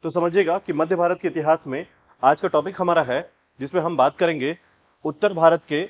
तो समझिएगा कि मध्य भारत के इतिहास में आज का टॉपिक हमारा है, जिसमें हम बात करेंगे उत्तर भारत के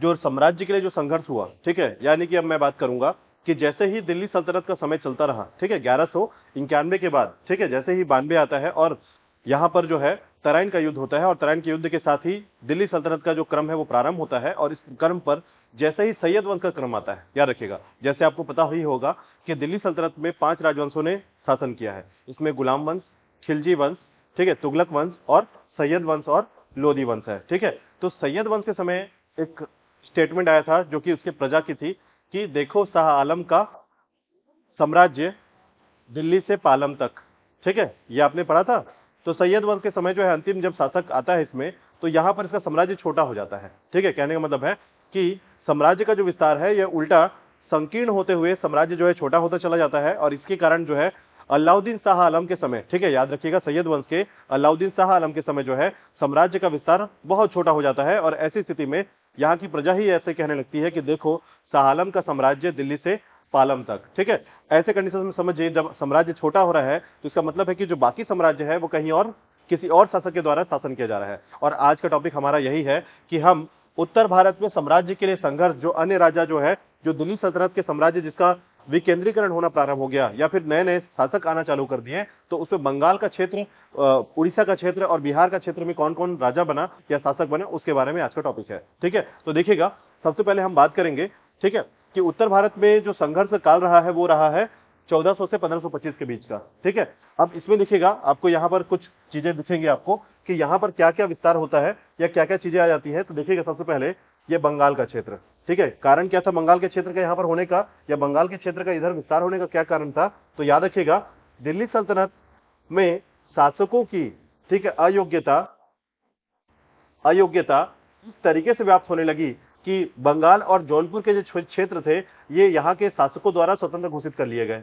जो साम्राज्य के लिए जो संघर्ष हुआ। ठीक है, यानी कि अब मैं बात करूंगा कि जैसे ही दिल्ली सल्तनत का समय चलता रहा, ठीक है, 1191 के बाद, ठीक है, जैसे ही 92 आता है और यहां पर जो है तराइन का युद्ध होता है, और तराइन के युद्ध के साथ ही दिल्ली सल्तनत का जो क्रम है वो प्रारंभ होता है। और इस क्रम पर जैसे ही सैयद वंश का क्रम आता है, याद रखिएगा, जैसे आपको पता ही होगा कि दिल्ली सल्तनत में 5 राजवंशों ने शासन किया है। इसमें गुलाम वंश, खिलजी वंश, ठीक है, तुगलक वंश और सैयद वंश और लोधी वंश है। ठीक है, तो सैयद वंश के समय एक स्टेटमेंट आया था जो कि उसके प्रजा की थी कि देखो शाह आलम का साम्राज्य दिल्ली से पालम तक। ठीक है, ये आपने पढ़ा था। तो सैयद वंश के समय जो है अंतिम जब शासक आता है इसमें, तो यहां पर इसका साम्राज्य छोटा हो जाता है। ठीक है, कहने का मतलब है कि साम्राज्य का जो विस्तार है यह उल्टा संकीर्ण होते हुए साम्राज्य जो है छोटा होता चला जाता है। और इसके कारण जो है अलाउद्दीन शाह आलम के समय, ठीक है, याद रखिएगा, सैयद वंश के अलाउद्दीन शाह आलम के समय जो है साम्राज्य का विस्तार बहुत छोटा हो जाता है। और ऐसी स्थिति में यहाँ की प्रजा ही ऐसे कहने लगती है कि देखो शाह आलम का साम्राज्य दिल्ली से पालम तक। ठीक है, ऐसे कंडीशन में समझिए जब साम्राज्य छोटा हो रहा है तो इसका मतलब है कि जो बाकी साम्राज्य है वो कहीं और किसी और शासक के द्वारा शासन किया जा रहा है। और आज का टॉपिक हमारा यही है कि हम उत्तर भारत में साम्राज्य के लिए संघर्ष, जो अन्य राजा जो है, जो दिल्ली सल्तनत के साम्राज्य जिसका विकेंद्रीकरण होना प्रारंभ हो गया या फिर नए नए शासक आना चालू कर दिए, तो उसमें बंगाल का क्षेत्र, उड़ीसा का क्षेत्र और बिहार का क्षेत्र में कौन कौन राजा बना या शासक बने, उसके बारे में आज का टॉपिक है। ठीक है, तो देखिएगा, सबसे पहले हम बात करेंगे, ठीक है, कि उत्तर भारत में जो संघर्ष काल रहा है वो रहा है 1400 से 1525 के बीच का। ठीक है, अब इसमें देखिएगा आपको यहां पर कुछ चीजें दिखेंगी आपको कि यहां पर क्या क्या विस्तार होता है या क्या क्या चीजें आ जाती है। तो देखिएगा, सबसे पहले ये बंगाल का क्षेत्र। ठीक है, कारण क्या था बंगाल के क्षेत्र का यहां पर होने का या बंगाल के क्षेत्र का इधर विस्तार होने का क्या कारण था? तो याद रखिएगा, दिल्ली सल्तनत में शासकों की, ठीक है, अयोग्यता अयोग्यता इस तरीके से व्याप्त होने लगी कि बंगाल और जौनपुर के जो क्षेत्र थे ये यहाँ के शासकों द्वारा स्वतंत्र घोषित कर लिए गए।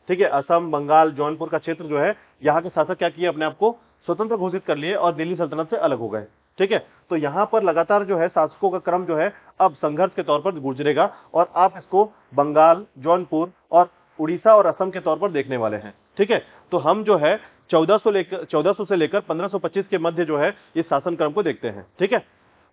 ठीक है, असम, बंगाल, जौनपुर का क्षेत्र जो है, यहाँ के शासक क्या किए, अपने आप को स्वतंत्र घोषित कर लिए और दिल्ली सल्तनत से अलग हो गए। ठीक है, तो यहां पर लगातार जो है शासकों का क्रम जो है अब संघर्ष के तौर पर गुजरेगा और आप इसको बंगाल, जौनपुर और उड़ीसा और असम के तौर पर देखने वाले हैं। ठीक है, तो हम जो है 1400 से लेकर 1525 के मध्य जो है इस शासन क्रम को देखते हैं। ठीक है,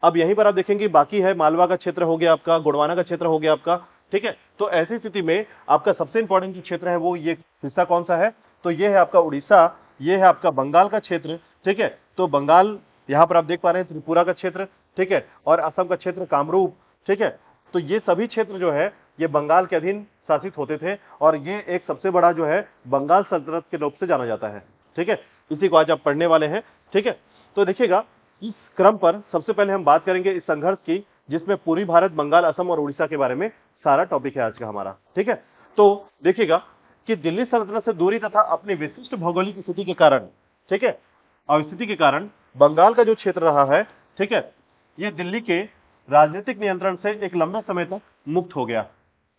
अब यहीं पर आप देखेंगे बाकी है, मालवा का क्षेत्र हो गया आपका, गोंडवाना का क्षेत्र हो गया आपका। ठीक है, तो ऐसी स्थिति में आपका सबसे इंपॉर्टेंट जो क्षेत्र है वो ये हिस्सा कौन सा है? तो ये है आपका उड़ीसा, ये है आपका बंगाल का क्षेत्र। ठीक है, तो बंगाल यहां पर आप देख पा रहे हैं त्रिपुरा का क्षेत्र, ठीक है, और असम का क्षेत्र कामरूप। ठीक है, तो ये सभी क्षेत्र जो है ये बंगाल के अधीन शासित होते थे और ये एक सबसे बड़ा जो है बंगाल सल्तनत के रूप से जाना जाता है। ठीक है, इसी को आज आप पढ़ने वाले हैं। ठीक है, तो देखिएगा, इस क्रम पर सबसे पहले हम बात करेंगे इस संघर्ष की, जिसमें पूर्वी भारत, बंगाल, असम और उड़ीसा के बारे में सारा टॉपिक है आज का हमारा। ठीक है, तो देखिएगा कि दिल्ली सल्तनत से दूरी तथा अपनी विशिष्ट भौगोलिक स्थिति के कारण, ठीक है, और स्थिति के कारण बंगाल का जो क्षेत्र रहा है, ठीक है, यह दिल्ली के राजनीतिक नियंत्रण से एक लंबे समय तक मुक्त हो गया।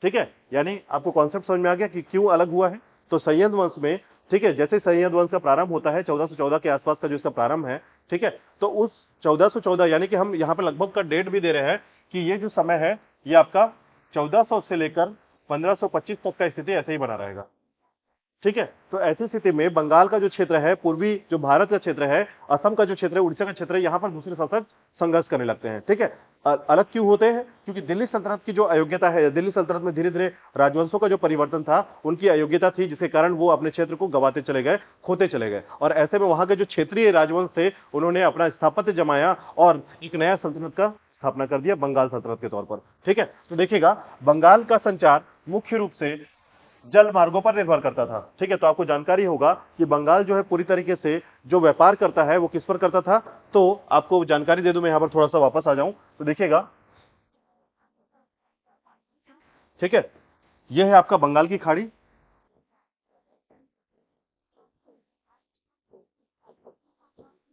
ठीक है, यानी आपको कॉन्सेप्ट समझ में आ गया कि क्यों अलग हुआ है। तो सैयद वंश में, ठीक है, जैसे सैयद वंश का प्रारंभ होता है 1414 के आसपास का जो इसका प्रारंभ है, ठीक है, तो उस 1414 यानी कि हम यहां पर लगभग का डेट भी दे रहे हैं कि ये जो समय है ये आपका 1400 से लेकर 1525 तक का स्थिति ऐसे ही बना रहेगा। ठीक है, तो ऐसी स्थिति में बंगाल का जो क्षेत्र है, पूर्वी जो भारत का क्षेत्र है, असम का जो क्षेत्र है, उड़ीसा का क्षेत्र है, यहां पर दूसरे शासक संघर्ष करने लगते हैं। ठीक है, अलग क्यों होते हैं? क्योंकि दिल्ली सल्तनत की जो अयोग्यता है, दिल्ली सल्तनत में धीरे धीरे राजवंशों का जो परिवर्तन था, उनकी अयोग्यता थी, जिसके कारण वो अपने क्षेत्र को गवाते चले गए, खोते चले गए। और ऐसे में वहां के जो क्षेत्रीय राजवंश थे उन्होंने अपना स्थापत्य जमाया और एक नया सल्तनत का स्थापना कर दिया बंगाल सल्तनत के तौर पर। ठीक है, तो देखिएगा, बंगाल का संचार मुख्य रूप से जल मार्गों पर निर्भर करता था। ठीक है, तो आपको जानकारी होगा कि बंगाल जो है पूरी तरीके से जो व्यापार करता है वो किस पर करता था। तो आपको जानकारी दे दूं, मैं यहां पर थोड़ा सा वापस आ जाऊं तो देखिएगा, ठीक है, यह है आपका बंगाल की खाड़ी।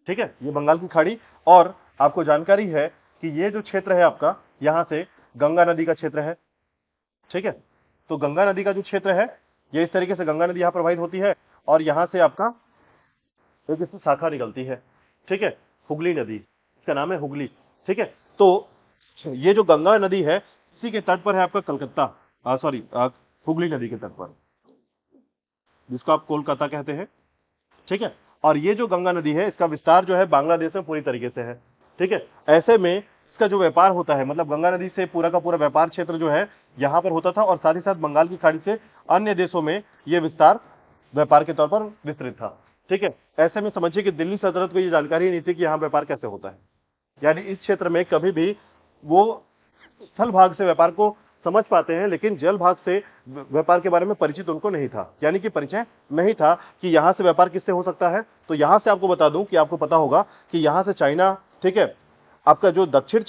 ठीक है, ये बंगाल की खाड़ी, और आपको जानकारी है कि ये जो क्षेत्र है आपका, यहां से गंगा नदी का क्षेत्र है। ठीक है, तो गंगा नदी का जो क्षेत्र है ये इस तरीके से गंगा नदी यहां प्रवाहित होती है और यहां से आपका एक इसकी शाखा निकलती है। ठीक है, हुगली नदी, इसका नाम है हुगली। ठीक है, तो ये जो गंगा नदी है इसी के तट पर है आपका कलकत्ता, सॉरी, हुगली नदी के तट पर, जिसको आप कोलकाता कहते हैं। ठीक है, और ये जो गंगा नदी है इसका विस्तार जो है बांग्लादेश में पूरी तरीके से है। ठीक है, ऐसे में इसका जो व्यापार होता है, मतलब गंगा नदी से पूरा का पूरा व्यापार क्षेत्र जो है यहां पर होता था, और साथ ही साथ बंगाल की खाड़ी से अन्य देशों में यह विस्तार व्यापार के तौर पर विस्तृत था। ठीक है, ऐसे में समझिए कि दिल्ली सल्तनत को यह जानकारी नहीं थी कि यहां व्यापार कैसे होता है, यानी इस क्षेत्र में कभी भी वो स्थल भाग से व्यापार को समझ पाते हैं, लेकिन जल भाग से व्यापार के बारे में परिचित उनको नहीं था, यानी कि परिचय नहीं था कि यहां से व्यापार किससे हो सकता है। तो यहां से आपको बता दूं कि आपको पता होगा कि यहां से चाइना, ठीक है, आपका जो दक्षिण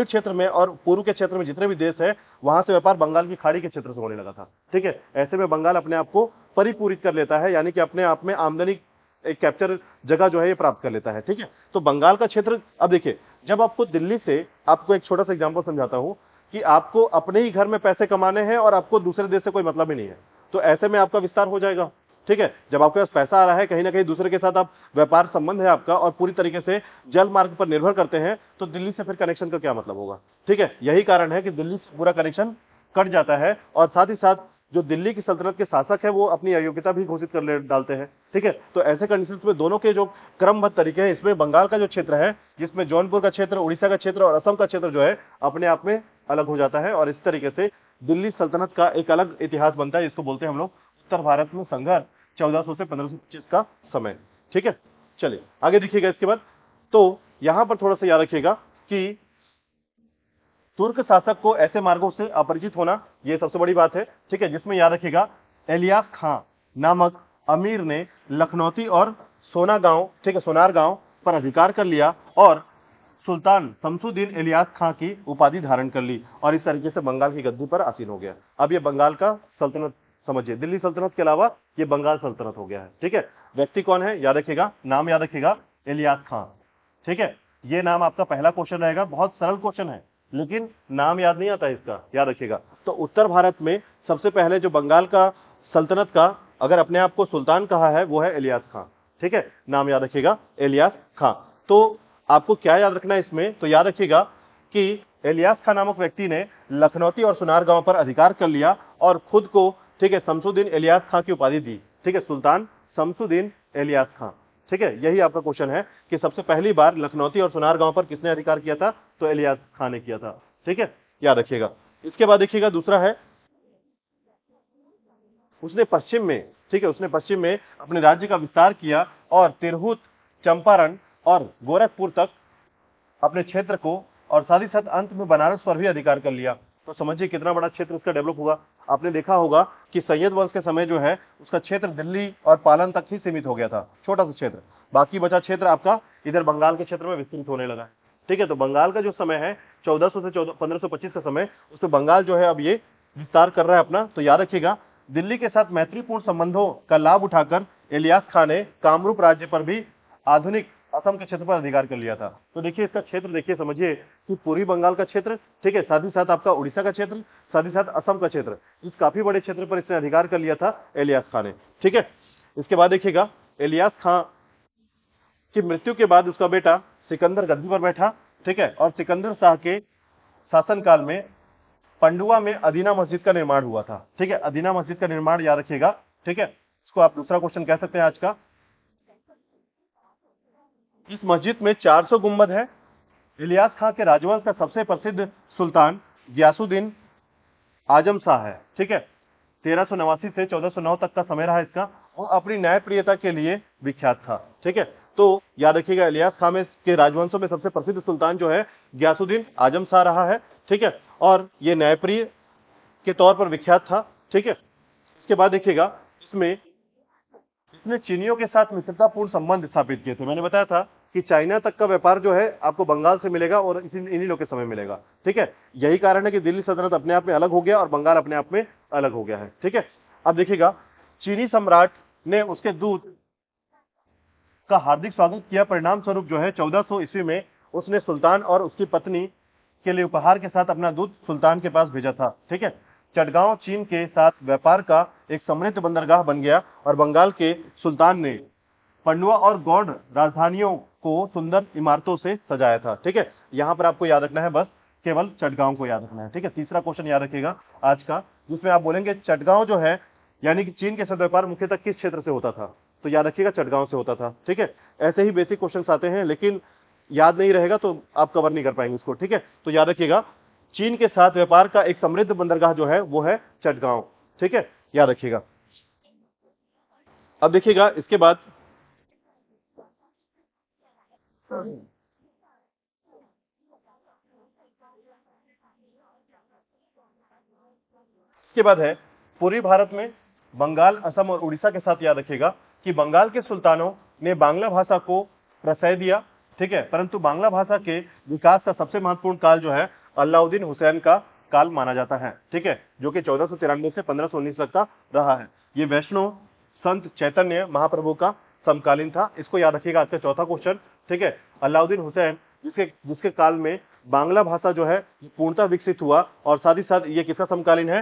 क्षेत्र में और पूर्व के क्षेत्र में जितने भी देश है वहां से व्यापार बंगाल की खाड़ी के क्षेत्र से होने लगा था। ठीक है, ऐसे में बंगाल अपने आप को परिपूरित कर लेता है, यानी कि अपने आप में आमदनी एक कैप्चर जगह जो है ये प्राप्त कर लेता है। ठीक है, तो बंगाल का क्षेत्र, अब देखिए, जब आपको दिल्ली से, आपको एक छोटा सा एग्जांपल समझाता हूं कि आपको अपने ही घर में पैसे कमाने हैं और आपको दूसरे देश से कोई मतलब ही नहीं है, तो ऐसे में आपका विस्तार हो जाएगा। ठीक है, जब आपके पास पैसा आ रहा है, कहीं ना कहीं दूसरे के साथ आप व्यापार संबंध है आपका और पूरी तरीके से जल मार्ग पर निर्भर करते हैं, तो दिल्ली से फिर कनेक्शन का क्या मतलब होगा। ठीक है, यही कारण है कि दिल्ली से पूरा कनेक्शन कट जाता है, और साथ ही साथ जो दिल्ली की सल्तनत के शासक है वो अपनी अयोग्यता भी घोषित कर ले डालते हैं। ठीक है, तो ऐसे कंडीशंस में दोनों के जो क्रमबद्ध तरीके हैं, इसमें बंगाल का जो क्षेत्र है, जिसमें जौनपुर का क्षेत्र, उड़ीसा का क्षेत्र और असम का क्षेत्र जो है अपने आप में अलग हो जाता है, और इस तरीके से दिल्ली सल्तनत का एक अलग इतिहास बनता है, जिसको बोलते हैं हम लोग उत्तर भारत में संघर्ष 1400 से 1525 का समय। ठीक है, चलिए आगे देखिएगा। इसके बाद तो यहां पर थोड़ा सा याद रखिएगा कि तुर्क शासक को ऐसे मार्गों से अपरिचित होना, यह सबसे बड़ी बात है। ठीक है, जिसमें याद रखिएगा इलियास खां नामक अमीर ने लखनौती और सोनागांव, ठीक है, सोनार गांव पर अधिकार कर लिया और सुल्तान शमसुद्दीन इलियास खां की उपाधि धारण कर ली, और इस तरीके से बंगाल की गद्दी पर आसीन हो गया। अब ये बंगाल का सल्तनत, समझिए, दिल्ली सल्तनत के अलावा ये बंगाल सल्तनत हो गया है। ठीक है, व्यक्ति कौन है याद रखिएगा, नाम याद रखिएगा, इलियास खां। ठीक है, ये नाम आपका पहला क्वेश्चन रहेगा, बहुत सरल क्वेश्चन है, लेकिन नाम याद नहीं आता इसका, याद रखिएगा। तो उत्तर भारत में सबसे पहले जो बंगाल का सल्तनत का अगर अपने आप को सुल्तान कहा है वो है इलियास खां। ठीक है, नाम याद रखिएगा, इलियास खां। तो आपको क्या याद रखना है इसमें, तो याद रखिएगा कि इलियास खां नामक व्यक्ति ने लखनौती और सुनार गांव पर अधिकार कर लिया और खुद को, ठीक है, शमसुद्दीन इलियास खां की उपाधि दी। ठीक है, सुल्तान शमसुद्दीन इलियास खां। ठीक है, यही आपका क्वेश्चन है कि सबसे पहली बार लखनौती और सुनार गांव पर किसने अधिकार किया था, तो इलियास खां ने किया था। ठीक है, याद रखिएगा। इसके बाद देखिएगा दूसरा है, उसने पश्चिम में, ठीक है, उसने पश्चिम में अपने राज्य का विस्तार किया और तिरहुत, चंपारण और गोरखपुर तक अपने क्षेत्र को, और साथ ही साथ अंत में बनारस पर भी अधिकार कर लिया। तो समझिए कितना बड़ा क्षेत्र इसका डेवलप हुआ। आपने देखा होगा कि सैयद वंश के समय जो है उसका क्षेत्र दिल्ली और पालन तक ही सीमित हो गया था, छोटा सा क्षेत्र, बाकी बचा क्षेत्र आपका इधर बंगाल के क्षेत्र में विस्तृत होने लगा है। ठीक है, तो बंगाल का जो समय है 1400 से 1525 का समय, उसमें बंगाल जो है अब ये विस्तार कर रहा है अपना। तो याद रखिएगा, दिल्ली के साथ मैत्रीपूर्ण संबंधों का लाभ उठाकर इलियास खां ने कामरूप राज्य पर भी, आधुनिक असम के क्षेत्र पर अधिकार कर लिया था। तो देखिए इसका क्षेत्र देखिए, समझिए कि पूर्वी बंगाल का क्षेत्र, ठीक है, साथ ही साथ आपका उड़ीसा का क्षेत्र, साथ ही साथ असम का क्षेत्र, इस काफी बड़े क्षेत्र पर इसने अधिकार कर लिया था इलियास खां ने। ठीक है, इसके बाद देखिएगा, इलियास खां की मृत्यु के बाद उसका बेटा सिकंदर गद्दी पर बैठा। ठीक है, और सिकंदर शाह के शासनकाल में पंडुआ में अदीना मस्जिद का निर्माण हुआ था। ठीक है, अदीना मस्जिद का निर्माण याद रखिएगा। ठीक है, इसको आप दूसरा क्वेश्चन कह सकते हैं आज का। इस मस्जिद में 400 गुंबद है। इलियास खां के राजवंश का सबसे प्रसिद्ध सुल्तान गियासुद्दीन आजम शाह है। ठीक है, 1389 से 1409 तक का समय रहा इसका, और अपनी न्यायप्रियता के लिए विख्यात था। ठीक है, तो याद रखिएगा, इलियास खां में के राजवंशों में सबसे प्रसिद्ध सुल्तान जो है गियासुद्दीन आजम शाह रहा है। ठीक है, और ये न्यायप्रिय के तौर पर विख्यात था। ठीक है, इसके बाद देखिएगा, इसने चीनियों के साथ मित्रतापूर्ण संबंध स्थापित किए थे। मैंने बताया था कि चाइना तक का व्यापार जो है आपको बंगाल से मिलेगा और इन्हीं लोग के समय मिलेगा। ठीक है, यही कारण है कि दिल्ली सल्तनत अपने आप में अलग हो गया और बंगाल अपने आप में अलग हो गया है। ठीक है, अब देखिएगा, चीनी सम्राट ने उसके दूत का हार्दिक स्वागत किया। परिणाम स्वरूप जो है 1400 ईस्वी में उसने सुल्तान और उसकी पत्नी के लिए उपहार के साथ अपना दूत सुल्तान के पास भेजा था। ठीक है, चटगांव चीन के साथ व्यापार का एक समृद्ध बंदरगाह बन गया और बंगाल के सुल्तान ने पंडुआ और गौड़ राजधानियों को सुंदर इमारतों से सजाया था। ठीक है, यहां पर आपको याद रखना है, बस केवल चटगांव को याद रखना है। ठीक है, तीसरा क्वेश्चन याद रखिएगा आज का, जिसमें आप बोलेंगे चटगांव जो है, यानी कि चीन के साथ व्यापार मुख्यतः किस क्षेत्र से होता था, तो याद रखिएगा चटगांव से होता था। ठीक है, ऐसे ही बेसिक क्वेश्चंस आते हैं, लेकिन याद नहीं रहेगा तो आप कवर नहीं कर पाएंगे इसको। ठीक है, तो याद रखिएगा चीन के साथ व्यापार का एक समृद्ध बंदरगाह जो है वो है चटगांव। ठीक है, याद रखिएगा। अब देखिएगा इसके बाद है पूर्वी भारत में बंगाल, असम और उड़ीसा के साथ। याद रखिएगा कि बंगाल के सुल्तानों ने बांग्ला भाषा को प्रश्रय दिया। ठीक है, परंतु बांग्ला भाषा के विकास का सबसे महत्वपूर्ण काल जो है अलाउद्दीन हुसैन का काल माना जाता है। ठीक है, जो कि 1493 से 1519 तक का रहा है। ये वैष्णव संत चैतन्य महाप्रभु का समकालीन था। इसको याद रखिएगा, आज का चौथा क्वेश्चन। ठीक है, अलाउद्दीन हुसैन जिसके जिसके काल में बांग्ला भाषा जो है पूर्णतः विकसित हुआ, और साथ ही साथ ये किसका समकालीन है?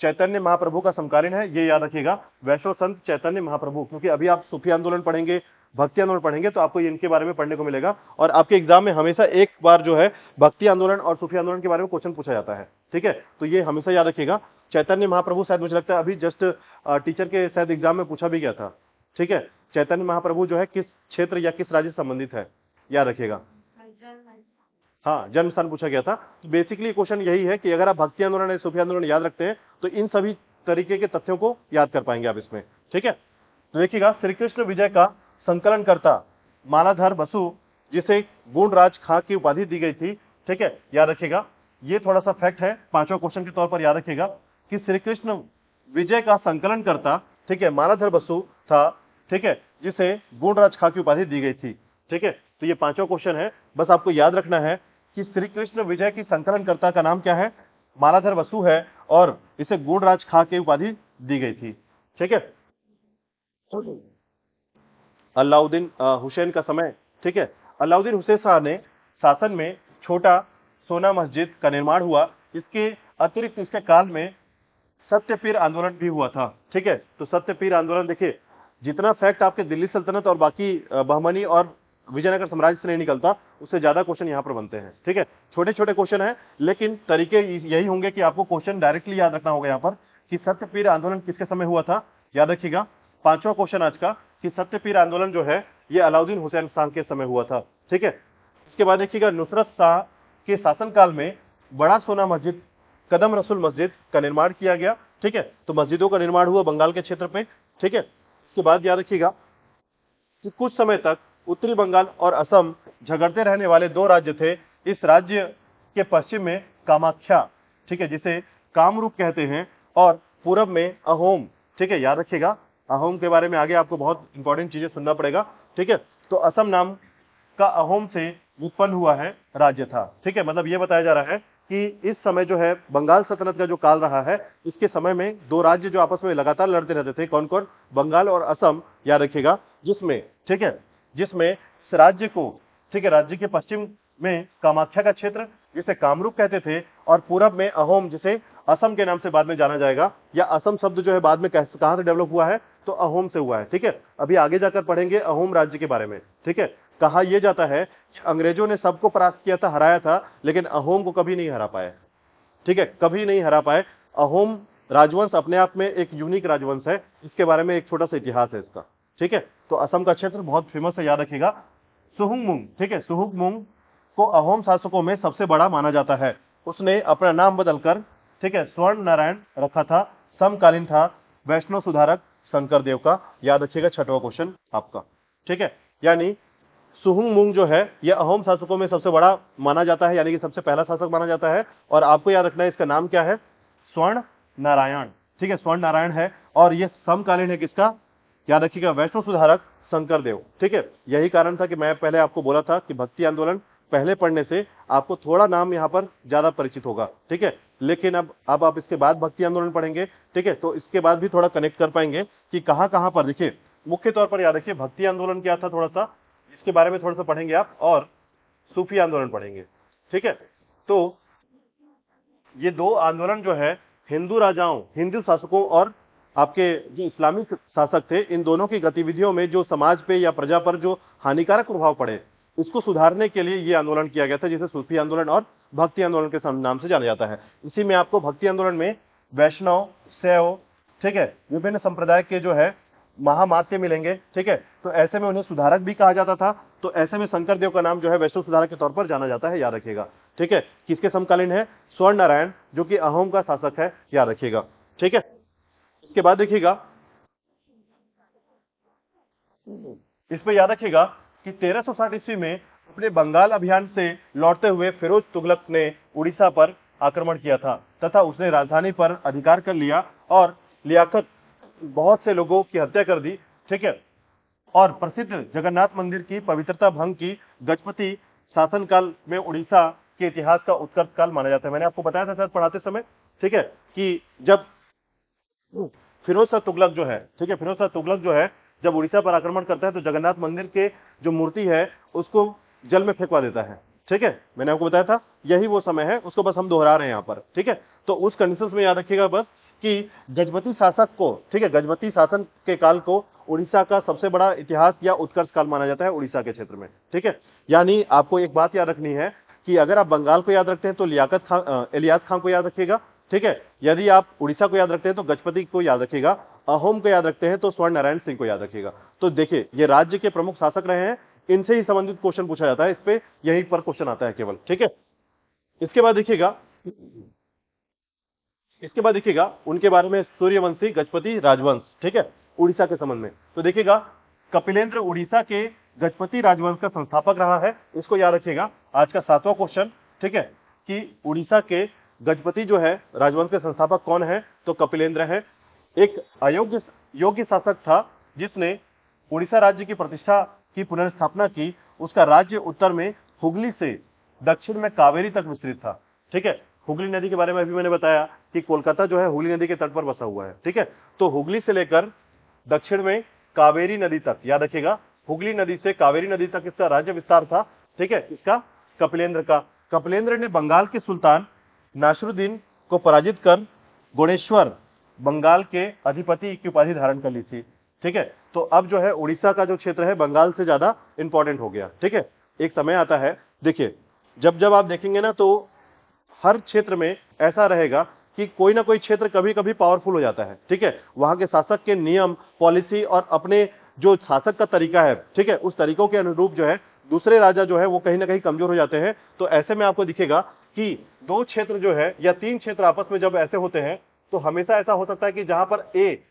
चैतन्य महाप्रभु का समकालीन है। ये याद रखिएगा, वैष्णव संत चैतन्य महाप्रभु। क्योंकि अभी आप सूफी आंदोलन पढ़ेंगे, भक्ति आंदोलन पढ़ेंगे, तो आपको इनके बारे में पढ़ने को मिलेगा। और आपके एग्जाम में हमेशा एक बार जो है भक्ति आंदोलन और सूफी आंदोलन के बारे में क्वेश्चन पूछा जाता है। ठीक है, तो ये हमेशा याद रखिएगा। चैतन्य महाप्रभु शायद मुझे लगता है अभी जस्ट टीचर के शायद एग्जाम में पूछा भी गया था। ठीक है, चैतन्य महाप्रभु जो है किस क्षेत्र या किस राज्य से संबंधित है, याद रखिएगा। हाँ, जन्म स्थान पूछा गया था। तो बेसिकली क्वेश्चन यही है कि अगर आप भक्ति आंदोलन या सूफी आंदोलन याद रखते हैं तो इन सभी तरीके के तथ्यों को याद कर पाएंगे आप इसमें। ठीक है, तो देखिएगा श्री कृष्ण विजय का संकलनकर्ता मालाधर बसु, जिसे गुणराज खां की उपाधि दी गई थी। ठीक है, याद रखिएगा, ये थोड़ा सा फैक्ट है, पांचवा क्वेश्चन के तौर पर याद रखिएगा कि श्री कृष्ण विजय का संकलनकर्ता, ठीक है, मालाधर बसु था। ठीक है, जिसे गुणराज खां की उपाधि दी गई थी। ठीक है, तो ये पांचवा क्वेश्चन है। बस आपको याद रखना है कि श्री कृष्ण विजय की संकलनकर्ता का नाम क्या है? मालाधर बसु है, और इसे गुणराज खां की उपाधि दी गई थी। ठीक है, अलाउद्दीन हुसैन का समय। ठीक है, अलाउद्दीन हुसैन शाह ने शासन में छोटा सोना मस्जिद का निर्माण हुआ। इसके अतिरिक्त इसके काल में सत्यपीर आंदोलन भी हुआ था। ठीक है, तो सत्यपीर आंदोलन देखिए, जितना फैक्ट आपके दिल्ली सल्तनत और बाकी बहमनी और विजयनगर साम्राज्य से नहीं निकलता, उससे ज्यादा क्वेश्चन यहां पर बनते हैं। ठीक है, छोटे छोटे क्वेश्चन है, लेकिन तरीके यही होंगे कि आपको क्वेश्चन डायरेक्टली याद रखना होगा यहां पर कि सत्यपीर आंदोलन किसके समय हुआ था। याद रखिएगा, पांचवा क्वेश्चन आज का कि सत्यपीर आंदोलन जो है ये अलाउद्दीन हुसैन शाह के समय हुआ था। ठीक है, इसके बाद देखिएगा नुसरत शाह के शासनकाल में बड़ा सोना मस्जिद, कदम रसूल मस्जिद का निर्माण किया गया। ठीक है, तो मस्जिदों का निर्माण हुआ बंगाल के क्षेत्र पे। ठीक है, इसके बाद याद रखिएगा कि कुछ समय तक उत्तरी बंगाल और असम झगड़ते रहने वाले दो राज्य थे। इस राज्य के पश्चिम में कामाख्या, ठीक है, जिसे कामरूप कहते हैं, और पूरब में अहोम। ठीक है, याद रखिएगा, अहोम के बारे में आगे आपको बहुत इंपॉर्टेंट चीजें सुनना पड़ेगा। ठीक है, तो असम नाम का अहोम से उत्पन्न हुआ है राज्य था। ठीक है, मतलब यह बताया जा रहा है कि इस समय जो है बंगाल सल्तनत का जो काल रहा है, इसके समय में दो राज्य जो आपस में लगातार लड़ते रहते थे, कौन कौन? बंगाल और असम। याद रखिएगा, जिसमें, ठीक है, जिसमें इस राज्य को, ठीक है, राज्य के पश्चिम में कामाख्या का क्षेत्र जिसे कामरूप कहते थे, और पूरब में अहोम जिसे असम के नाम से बाद में जाना जाएगा, या असम शब्द जो है बाद में कहां से डेवलप हुआ है? तो अहोम से हुआ है। ठीक है, अभी आगे जाकर पढ़ेंगे अहोम राज्य के बारे में। ठीक है, कहा यह जाता है कि अंग्रेजों ने सबको परास्त किया था, हराया था, लेकिन अहोम को कभी नहीं हरा पाए। ठीक है, कभी नहीं हरा पाए। अहोम राजवंश अपने आप में एक यूनिक राजवंश है, इसके बारे में एक छोटा सा इतिहास है इसका। ठीक है, तो असम का क्षेत्र बहुत फेमस है, याद रखिएगा। सुहुंगमुंग, ठीक है, सुहुंगमुंग को अहोम शासकों में सबसे बड़ा माना जाता है। उसने अपना नाम बदलकर, ठीक है, स्वर्ण नारायण रखा था। समकालीन था वैष्णव सुधारक शंकर देव का। याद रखिएगा, छठवां क्वेश्चन आपका। ठीक है, यानी सुहुंगमुंग जो है यह अहोम शासकों में सबसे बड़ा माना जाता है, यानी कि सबसे पहला शासक माना जाता है। और आपको याद रखना है इसका नाम क्या है? स्वर्ण नारायण। ठीक है, स्वर्ण नारायण है, और यह समकालीन है किसका? याद रखिएगा, वैष्णव सुधारक शंकर देव। ठीक है, यही कारण था कि मैं पहले आपको बोला था कि भक्ति आंदोलन पहले पढ़ने से आपको थोड़ा नाम यहां पर ज्यादा परिचित होगा। ठीक है, लेकिन अब आप इसके बाद भक्ति आंदोलन पढ़ेंगे, ठीक है, तो इसके बाद भी थोड़ा कनेक्ट कर पाएंगे कि कहां कहां पर। देखिए, मुख्य तौर पर याद रखिए भक्ति आंदोलन क्या था, थोड़ा सा इसके बारे में थोड़ा सा पढ़ेंगे आप, और सूफी आंदोलन पढ़ेंगे। ठीक है, तो ये दो आंदोलन जो है हिंदू राजाओं, हिंदू शासकों और आपके जो इस्लामिक शासक थे, इन दोनों की गतिविधियों में जो समाज पे या प्रजा पर जो हानिकारक प्रभाव पड़े, इसको सुधारने के लिए ये आंदोलन किया गया था, जिसे सूफी आंदोलन और भक्ति आंदोलन के नाम से जाना जाता है। इसी में आपको भक्ति आंदोलन में वैष्णव, शैव, ठीक है, विभिन्न संप्रदाय के जो है महामात्य मिलेंगे, ठीक है। तो ऐसे में उन्हें सुधारक भी कहा जाता था। तो ऐसे में शंकरदेव का नाम जो है वैष्णव सुधारक के तौर पर जाना जाता है, याद रखिएगा, ठीक है। किसके समकालीन है? स्वर्ण नारायण, जो कि अहोम का शासक है, याद रखिएगा, ठीक है। इसके बाद देखिएगा, इस पे याद रखिएगा कि 1360 ईस्वी में अपने बंगाल अभियान से लौटते हुए फिरोज तुगलक ने उड़ीसा पर आक्रमण किया था तथा उसने राजधानी पर अधिकार कर लिया और लियाकत बहुत से लोगों की हत्या कर दी, ठीक है। और प्रसिद्ध जगन्नाथ मंदिर की पवित्रता भंग की। गजपति शासनकाल में उड़ीसा के इतिहास का उत्कर्ष काल माना जाता है। मैंने आपको बताया था शायद पढ़ाते समय, ठीक है, कि जब फिरोज शाह तुगलक जो है, ठीक है, फिरोज शाह तुगलक जो है जब उड़ीसा पर आक्रमण करता है तो जगन्नाथ मंदिर के जो मूर्ति है उसको जल में फेंकवा देता है, ठीक है। मैंने आपको बताया था यही वो समय है, उसको बस हम दोहरा रहे हैं यहाँ पर, ठीक है। तो उस कंडीशंस में याद रखिएगा बस कि गजपति शासक को, ठीक है, गजपति शासन के काल को उड़ीसा का सबसे बड़ा इतिहास या उत्कर्ष काल माना जाता है उड़ीसा के क्षेत्र में, ठीक है। यानी आपको एक बात याद रखनी है कि अगर आप बंगाल को याद रखते हैं तो लियाकत खान, इलियास खान को याद रखिएगा, ठीक है। यदि आप उड़ीसा को याद रखते हैं तो गजपति को याद रखिएगा, अहोम को याद रखते हैं तो स्वर्ण नारायण सिंह को याद रखिएगा। तो देखिए ये राज्य के प्रमुख शासक रहे हैं, इनसे ही संबंधित क्वेश्चन पूछा जाता है, इस पे यहीं पर क्वेश्चन आता है केवल, ठीक है। इसके बाद देखिएगा, उनके बारे में सूर्यवंशी गजपति राजवंश, ठीक है, उड़ीसा के संबंध में। तो देखिएगा कपिलेंद्र उड़ीसा के गजपति राजवंश का संस्थापक रहा है, इसको याद रखिएगा। आज का 7वां क्वेश्चन, ठीक है, कि उड़ीसा के गजपति जो है राजवंश के संस्थापक कौन है? तो कपिलेंद्र है। एक अयोग्य योग्य शासक था जिसने उड़ीसा राज्य की प्रतिष्ठा की पुनर्स्थापना की। उसका राज्य उत्तर में हुगली से दक्षिण में कावेरी तक विस्तृत था, ठीक है। हुगली नदी के बारे में अभी मैंने बताया कि कोलकाता जो है हुगली नदी के तट पर बसा हुआ है, ठीक है। तो हुगली से लेकर दक्षिण में कावेरी नदी तक, याद रखिएगा, हुगली नदी से कावेरी नदी तक इसका राज्य विस्तार था, ठीक है, इसका कपिलेंद्र का। कपिलेंद्र ने बंगाल के सुल्तान नासिरुद्दीन को पराजित कर गोणेश्वर बंगाल के अधिपति की उपाधि धारण कर ली थी, ठीक है। तो अब जो है उड़ीसा का जो क्षेत्र है बंगाल से ज्यादा इंपॉर्टेंट हो गया, ठीक है। एक समय आता है, देखिए जब जब आप देखेंगे ना तो हर क्षेत्र में ऐसा रहेगा कि कोई ना कोई क्षेत्र कभी कभी पावरफुल हो जाता है, ठीक है। वहां के शासक के नियम, पॉलिसी और अपने जो शासक का तरीका है, ठीक है, उस तरीकों के अनुरूप जो है दूसरे राजा जो है वो कहीं ना कहीं कमजोर हो जाते हैं। तो ऐसे में आपको दिखेगा कि दो क्षेत्र जो है या तीन क्षेत्र आपस में जब ऐसे होते हैं तो हमेशा ऐसा हो सकता है कि जहां पर ए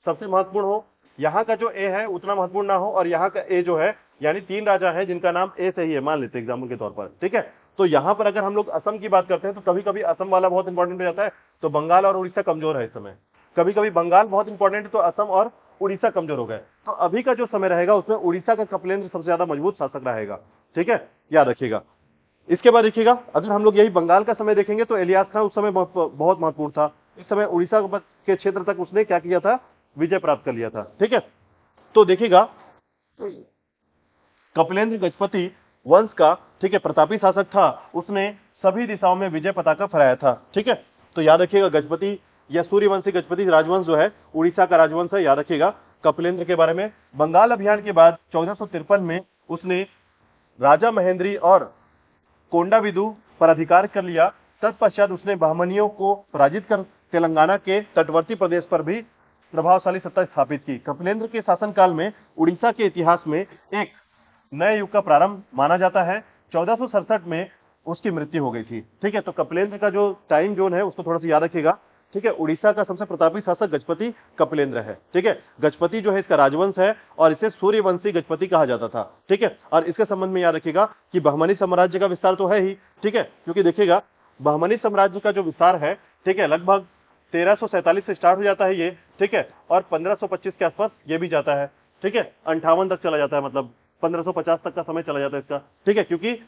सबसे महत्वपूर्ण हो, यहाँ का जो ए है उतना महत्वपूर्ण ना हो, और यहाँ का ए जो है, यानी तीन राजा है जिनका नाम ए से ही है, मान लेते हैं एग्जाम्पल के तौर पर, ठीक है। तो यहाँ पर अगर हम लोग असम की बात करते हैं तो कभी कभी असम वाला बहुत इंपॉर्टेंट हो जाता है, तो बंगाल और उड़ीसा कमजोर है इस समय। कभी कभी बंगाल बहुत इंपॉर्टेंट है तो असम और उड़ीसा कमजोर हो गए। तो अभी का जो समय रहेगा उसमें उड़ीसा का कपिलेंद्र सबसे ज्यादा मजबूत शासक रहेगा, ठीक है, याद रखिएगा। इसके बाद देखिएगा अगर हम लोग यही बंगाल का समय देखेंगे तो इलियास खान उस समय बहुत महत्वपूर्ण था। इस समय उड़ीसा के क्षेत्र तक उसने क्या किया था? विजय प्राप्त कर लिया था, ठीक है। तो देखिएगा कपिलेंद्र गजपति वंश का, ठीक है, प्रतापी शासक था। उसने सभी दिशाओं में विजय पताका फहराया था, ठीक है। तो याद रखिएगा गजपति या सूर्यवंशी गजपति राजवंश जो है उड़ीसा का राजवंश है, याद रखिएगा कपिलेंद्र के बारे में। बंगाल अभियान के बाद 1453 में उसने राजा महेंद्री और कोंडाविदु पर अधिकार कर लिया। तत्पश्चात उसने बहमनियों को पराजित कर तेलंगाना के तटवर्ती प्रदेश पर भी प्रभावशाली सत्ता स्थापित की। कपिलेंद्र के शासनकाल में उड़ीसा के इतिहास में एक नए युग का प्रारंभ माना जाता है। 1467 में उसकी मृत्यु हो गई थी, ठीक है। तो कपिलेंद्र का जो टाइम जोन है उसको थोड़ा सा याद रखिएगा, ठीक है। उड़ीसा का सबसे प्रतापी शासक गजपति कपिलेंद्र है, ठीक है। गजपति जो है इसका राजवंश है और इसे सूर्यवंशी गजपति कहा जाता था, ठीक है। और इसके संबंध में याद रखिएगा कि बहमनी साम्राज्य का विस्तार तो है ही, ठीक है, क्योंकि देखिएगा बहमनी साम्राज्य का जो विस्तार है, ठीक है, लगभग 1347 से स्टार्ट हो जाता है ये, ठीक है, और 1525 के आसपास ये भी जाता है, ठीक है, 58 तक चला जाता है, मतलब 1550 तक का समय चला जाता है इसका, ठीक है। क्योंकि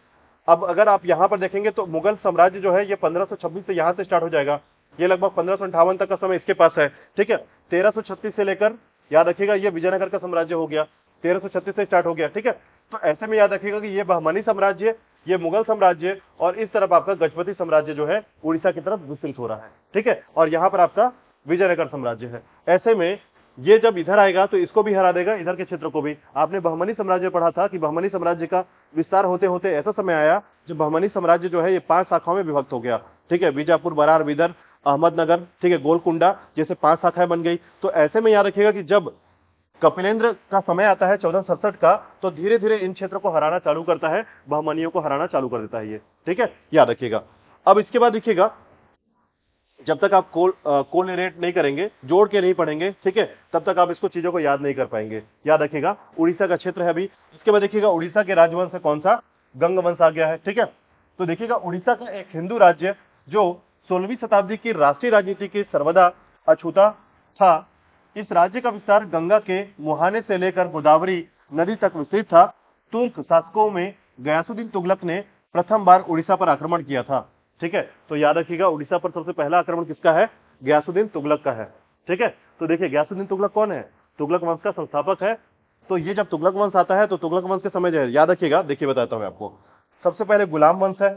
अब अगर आप यहां पर देखेंगे तो मुगल साम्राज्य जो है ये 1526 से यहां से स्टार्ट हो जाएगा, ये लगभग 1558 तक का समय इसके पास है, ठीक है। 1336 से लेकर याद रखिएगा ये विजयनगर का साम्राज्य हो गया, 1336 से स्टार्ट हो गया, ठीक है। तो ऐसे में याद रखिएगा कि ये बहमनी साम्राज्य, ये मुगल साम्राज्य, और इस तरफ आपका गजपति साम्राज्य जो है उड़ीसा की तरफ विस्तृत हो रहा है, ठीक है। और यहाँ पर आपका विजयनगर साम्राज्य है। ऐसे में ये जब इधर आएगा तो इसको भी हरा देगा, इधर के क्षेत्र को भी। आपने बहमनी साम्राज्य पढ़ा था कि बहमनी साम्राज्य का विस्तार होते होते ऐसा समय आया जब बहमनी साम्राज्य जो है ये 5 शाखाओं में विभक्त हो गया, ठीक है। बीजापुर, बरार, बिदर, अहमदनगर, ठीक है, गोलकुंडा जैसे 5 शाखाएं बन गई। तो ऐसे में याद रखिएगा कि जब कपिलेंद्र का समय आता है 1467 का, तो धीरे धीरे इन क्षेत्रों को हराना चालू करता है, बहमनियों को हराना चालू कर देता है ये। ठीक है, याद रखिएगा। अब इसके बाद देखिएगा, जब तक आप कोलेरेट नहीं करेंगे, जोड़ के नहीं पढ़ेंगे, ठीक है, तब तक आप इसको चीजों को याद नहीं कर पाएंगे। याद रखिएगा, उड़ीसा का क्षेत्र है अभी। इसके बाद देखिएगा उड़ीसा के राजवंश है कौन सा, गंग वंश आ गया है। ठीक है, तो देखिएगा उड़ीसा का एक हिंदू राज्य जो 16वीं शताब्दी की राष्ट्रीय राजनीति की सर्वदा अछूता था। इस राज्य का विस्तार गंगा के मुहाने से लेकर गोदावरी नदी तक विस्तृत था। तुर्क शासकों में गयासुद्दीन तुगलक ने प्रथम बार उड़ीसा पर आक्रमण किया था। ठीक है, तो याद रखिएगा उड़ीसा पर सबसे पहला आक्रमण किसका है, गयासुद्दीन तुगलक का है। ठीक है, तो देखिए गयासुद्दीन तुगलक कौन है, तुगलक वंश का संस्थापक है। तो ये जब तुगलक वंश आता है तो तुगलक वंश के समय जो है, याद रखिएगा, देखिए बताता हूं आपको, सबसे पहले गुलाम वंश है।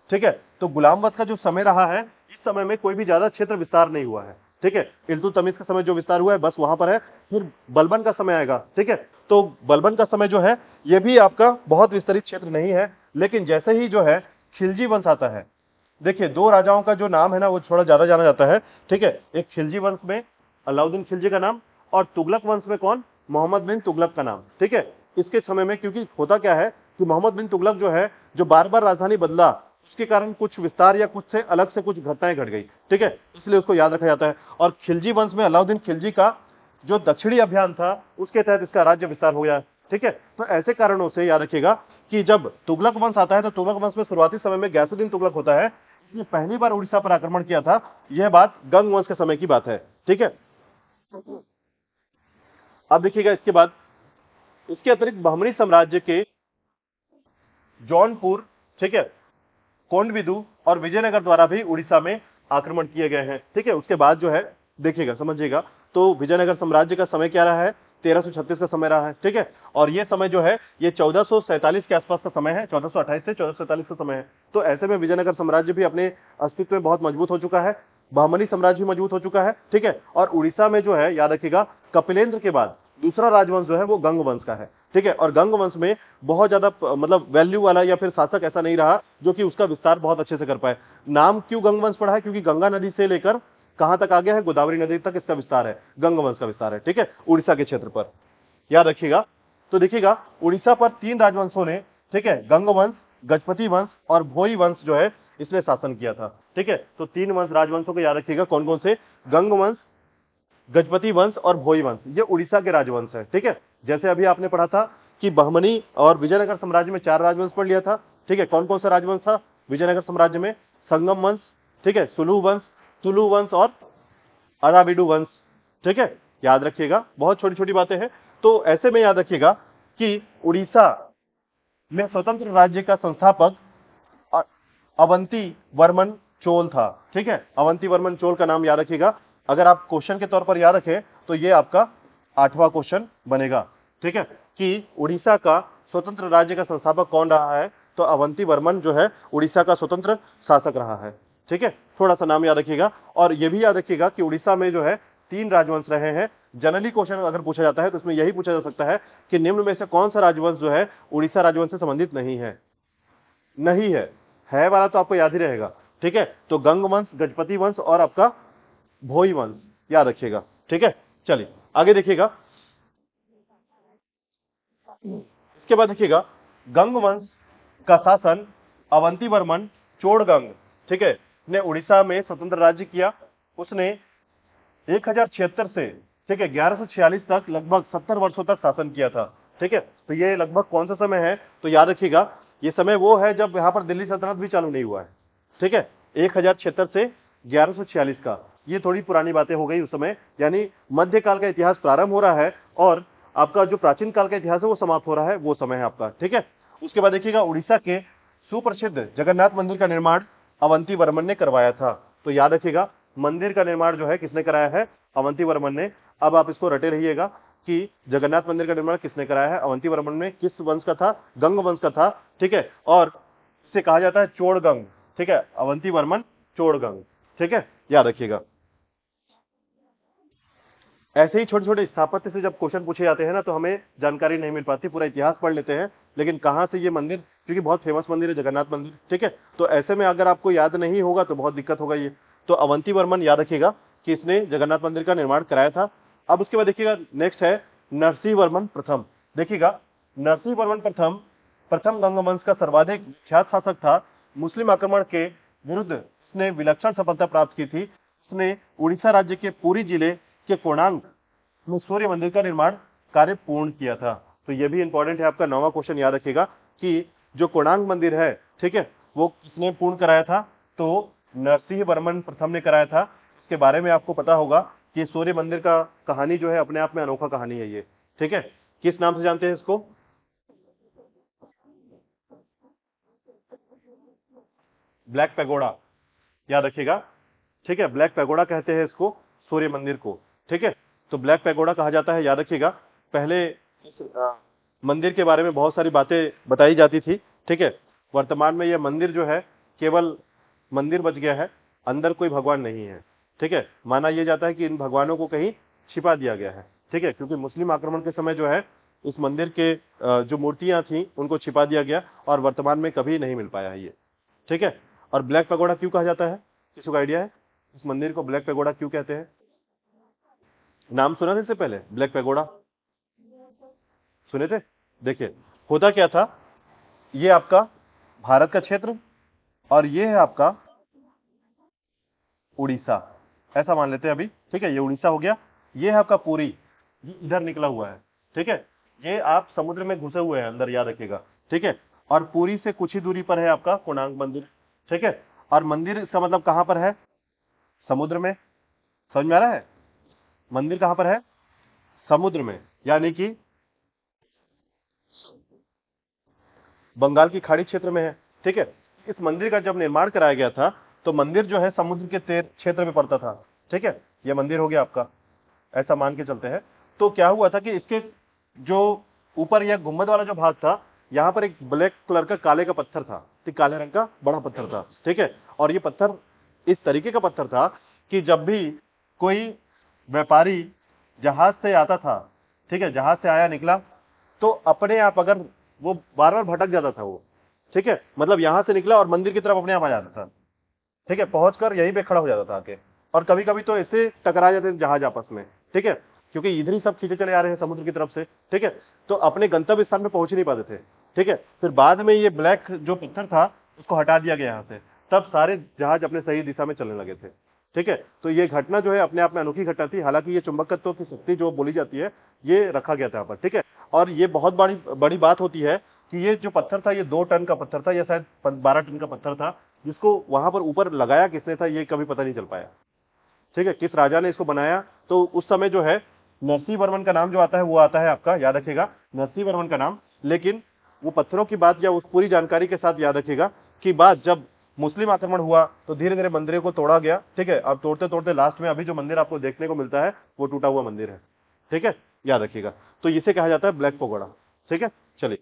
ठीक है, तो गुलाम वंश का जो समय रहा है, इस समय में कोई भी ज्यादा क्षेत्र विस्तार नहीं हुआ है। ठीक है, इल्तुतमिश का समय जो विस्तार हुआ है बस वहां पर है। फिर बलबन का समय आएगा। ठीक है, तो बलबन का समय जो है ये भी आपका बहुत विस्तरित क्षेत्र नहीं है, लेकिन जैसे ही जो है खिलजी वंश आता है, देखिए दो राजाओं का जो नाम है ना वो थोड़ा ज्यादा जाना जाता है। ठीक है, एक खिलजी वंश में अलाउद्दीन खिलजी का नाम, और तुगलक वंश में कौन, मोहम्मद बिन तुगलक का नाम। ठीक है, इसके समय में क्योंकि होता क्या है कि मोहम्मद बिन तुगलक जो है, जो बार बार राजधानी बदला, उसके कारण कुछ विस्तार या कुछ से अलग से कुछ घटनाएं घट गई। ठीक है, इसलिए उसको याद रखा जाता है। और खिलजी वंश में अलाउद्दीन खिलजी का जो दक्षिणी अभियान था, उसके तहत इसका राज्य विस्तार हो गया। ठीक है, तो ऐसे कारणों से याद रखिएगा कि जब तुगलक वंश आता है तो तुगलक वंश में शुरुआती समय में गयासुद्दीन तुगलक होता है, इसने पहली बार उड़ीसा पर आक्रमण किया था। यह बात गंग वंश के समय की बात है। ठीक है, अब देखिएगा इसके बाद, इसके अतिरिक्त बहमनी साम्राज्य के जौनपुर, ठीक है, कोंडविदु और विजयनगर द्वारा भी उड़ीसा में आक्रमण किए गए हैं। ठीक है, उसके बाद जो है देखिएगा, समझिएगा, तो विजयनगर साम्राज्य का समय क्या रहा है, 1336 का समय रहा है। ठीक है, और ये समय जो है ये 1447 के आसपास का समय है, 1428 से 1447 का समय है। तो ऐसे में विजयनगर साम्राज्य भी अपने अस्तित्व में बहुत मजबूत हो चुका है, बहमनी साम्राज्य भी मजबूत हो चुका है। ठीक है, और उड़ीसा में जो है याद रखिएगा कपिलेंद्र के बाद दूसरा राजवंश जो है वो गंग वंश का है। ठीक है, और गंग वंश में बहुत ज्यादा मतलब वैल्यू वाला या फिर शासक ऐसा नहीं रहा जो कि उसका विस्तार बहुत अच्छे से कर पाए। नाम क्यों गंग वंश पड़ा है, क्योंकि गंगा नदी से लेकर कहां तक आ गया है, गोदावरी नदी तक इसका विस्तार है, गंग वंश का विस्तार है। ठीक है, उड़ीसा के क्षेत्र पर याद रखिएगा। तो देखिएगा उड़ीसा पर तीन राजवंशों ने, ठीक है, गंग वंश, गजपति वंश और भोई वंश जो है इसने शासन किया था। ठीक है, तो तीन वंश राजवंशों को याद रखिएगा, कौन कौन से, गंग वंश, गजपति वंश और भोई वंश, ये उड़ीसा के राजवंश है। ठीक है, जैसे अभी आपने पढ़ा था कि बहमनी और विजयनगर साम्राज्य में चार राजवंश पढ़ लिया था। ठीक है, कौन कौन सा राजवंश था विजयनगर साम्राज्य में, संगम वंश, ठीक है, सुलू वंश, तुलु वंश और अराबिडु वंश। ठीक है, याद रखिएगा, बहुत छोटी छोटी बातें हैं। तो ऐसे में याद रखिएगा कि उड़ीसा में स्वतंत्र राज्य का संस्थापक अवंती वर्मन चोल था। ठीक है, अवंती वर्मन चोल का नाम याद रखिएगा। अगर आप क्वेश्चन के तौर पर याद रखें तो ये आपका 8वां क्वेश्चन बनेगा। ठीक है, कि उड़ीसा का स्वतंत्र राज्य का संस्थापक कौन रहा है, तो अवंती वर्मन जो है उड़ीसा का स्वतंत्र शासक रहा है। ठीक है, थोड़ा सा नाम याद रखिएगा। और यह भी याद रखिएगा कि उड़ीसा में जो है तीन राजवंश रहे हैं। जनरली क्वेश्चन अगर पूछा जाता है तो उसमें यही पूछा जा सकता है कि निम्न में से कौन सा राजवंश जो है उड़ीसा राजवंश से संबंधित नहीं है। नहीं है वाला तो आपको याद ही रहेगा। ठीक है, तो गंग वंश, गजपति वंश और आपका भोई वंश याद रखिएगा। ठीक है, चलिए आगे देखिएगा। इसके बाद देखिएगा गंग वंश का शासन अवंती वर्मन चोड़गंग, ठीक है, ने उड़ीसा में स्वतंत्र राज्य किया। उसने 1076 से, ठीक है, 1146 तक लगभग 70 वर्षों तक शासन किया था। ठीक है, तो ये लगभग कौन सा समय है, तो याद रखिएगा ये समय वो है जब यहां पर दिल्ली सल्तनत भी चालू नहीं हुआ है। ठीक है, 1076 से 1146 का, ये थोड़ी पुरानी बातें हो गई उस समय, यानी मध्यकाल का इतिहास प्रारंभ हो रहा है और आपका जो प्राचीन काल का इतिहास है वो समाप्त हो रहा है, वो समय है आपका। ठीक है, उसके बाद देखिएगा उड़ीसा के सुप्रसिद्ध जगन्नाथ मंदिर का निर्माण अवंती वर्मन ने करवाया था। तो याद रखिएगा मंदिर का निर्माण जो है किसने कराया है, अवंती वर्मन ने। अब आप इसको रटे रहिएगा कि जगन्नाथ मंदिर का निर्माण किसने कराया है, अवंती वर्मन ने। किस वंश का था, गंग वंश का था। ठीक है, और इसे कहा जाता है चोड़गंग। ठीक है, अवंती वर्मन चोड़गंग। ठीक है, याद रखिएगा। ऐसे ही छोटे छोटे स्थापत्य से जब क्वेश्चन पूछे जाते हैं ना तो हमें जानकारी नहीं मिल पाती, पूरा इतिहास पढ़ लेते हैं लेकिन कहां से ये मंदिर, क्योंकि बहुत फेमस मंदिर है जगन्नाथ मंदिर। ठीक है, तो ऐसे में अगर आपको याद नहीं होगा तो बहुत दिक्कत होगा ये। तो अवंती वर्मन याद रखिएगा कि इसने जगन्नाथ मंदिर का निर्माण कराया था। अब उसके बाद देखिएगा नेक्स्ट है नरसिंह वर्मन प्रथम। देखिएगा नरसिंह वर्मन प्रथम प्रथम गंग वंश का सर्वाधिक विख्यात शासक था। मुस्लिम आक्रमण के विरुद्ध उसने विलक्षण सफलता प्राप्त की थी। उसने उड़ीसा राज्य के पुरी जिले के कोणार्क में सूर्य मंदिर का निर्माण कार्य पूर्ण किया था। तो ये भी इंपॉर्टेंट है, आपका 9वां क्वेश्चन याद रखिएगा कि जो कोणार्क मंदिर है, ठीक है, वो किसने पूर्ण कराया था? तो नरसिंह वर्मन प्रथम ने कराया था। इसके बारे में आपको पता होगा कि सूर्य मंदिर का कहानी जो है अपने आप में अनोखा कहानी है ये, ठीक है। किस नाम से जानते हैं इसको? ब्लैक पैगोडा, याद रखिएगा, ठीक है, ब्लैक पैगोडा कहते हैं इसको, सूर्य मंदिर को, ठीक है। तो ब्लैक पैगोडा कहा जाता है, याद रखिएगा। पहले इस मंदिर के बारे में बहुत सारी बातें बताई जाती थी, ठीक है। वर्तमान में यह मंदिर जो है केवल मंदिर बच गया है, अंदर कोई भगवान नहीं है, ठीक है। माना यह जाता है कि इन भगवानों को कहीं छिपा दिया गया है, ठीक है, क्योंकि मुस्लिम आक्रमण के समय जो है इस मंदिर के जो मूर्तियां थी उनको छिपा दिया गया और वर्तमान में कभी नहीं मिल पाया है ये, ठीक है। और ब्लैक पैगोडा क्यों कहा जाता है? किसी को आइडिया है इस मंदिर को ब्लैक पैगोडा क्यों कहते हैं? नाम सुना था इससे पहले ब्लैक पैगोडा? सुने थे? देखिए होता क्या था, ये आपका भारत का क्षेत्र और ये है आपका उड़ीसा, ऐसा मान लेते हैं अभी, ठीक है। ये उड़ीसा हो गया, ये है आपका पुरी, ये इधर निकला हुआ है, ठीक है। ये आप समुद्र में घुसे हुए हैं अंदर, याद रखिएगा, ठीक है। और पुरी से कुछ ही दूरी पर है आपका कोणार्क मंदिर, ठीक है। और मंदिर इसका मतलब कहां पर है? समुद्र में। समझ में आ रहा है? मंदिर कहां पर है? समुद्र में, यानी कि बंगाल की खाड़ी क्षेत्र में है, ठीक है। इस मंदिर का जब निर्माण कराया गया था तो मंदिर जो है समुद्र के क्षेत्र में पड़ता था, ठीक है। यह मंदिर हो गया आपका, ऐसा मान के चलते हैं। तो क्या हुआ था कि इसके जो ऊपर यह गुंबद वाला जो भाग था, यहां पर एक ब्लैक कलर का काले का पत्थर था, ठीक, काले रंग का बड़ा पत्थर था, ठीक है। और ये पत्थर इस तरीके का पत्थर था कि जब भी कोई व्यापारी जहाज से आता था, ठीक है, जहाज से आया निकला, तो अपने आप अगर वो बार बार भटक जाता था वो, ठीक है, मतलब यहां से निकला और मंदिर की तरफ अपने आप आ जाता था, ठीक है, पहुंचकर यहीं पे खड़ा हो जाता था आके। और कभी कभी तो ऐसे टकरा जाते थे जहाज आपस में, ठीक है, क्योंकि इधर ही सब खींचे चले आ रहे हैं समुद्र की तरफ से, ठीक है। तो अपने गंतव्य स्थान पे पहुंच ही नहीं पाते थे, ठीक है। फिर बाद में ये ब्लैक जो पत्थर था उसको हटा दिया गया यहां से, तब सारे जहाज अपने सही दिशा में चलने लगे थे, ठीक है। तो ये घटना जो है अपने आप में अनोखी घटना थी। हालांकि ये चुंबकत्व की शक्ति जो बोली जाती है ये रखा गया था यहाँ पर, ठीक है। और ये बहुत बड़ी बड़ी बात होती है कि ये जो पत्थर था ये 2 टन का पत्थर था, या शायद 12 टन का पत्थर था, जिसको वहां पर ऊपर लगाया किसने था ये कभी पता नहीं चल पाया, ठीक है, किस राजा ने इसको बनाया। तो उस समय जो है नरसिंह वर्मन का नाम जो आता है वो आता है आपका, याद रखिएगा, नरसिंह वर्मन का नाम। लेकिन वो पत्थरों की बात या उस पूरी जानकारी के साथ याद रखिएगा कि बाद जब मुस्लिम आक्रमण हुआ तो धीरे धीरे मंदिरों को तोड़ा गया, ठीक है। अब तोड़ते तोड़ते लास्ट में अभी जो मंदिर आपको देखने को मिलता है वो टूटा हुआ मंदिर है, ठीक है, याद रखिएगा। तो इसे कहा जाता है ब्लैक पगोड़ा, ठीक है। चलिए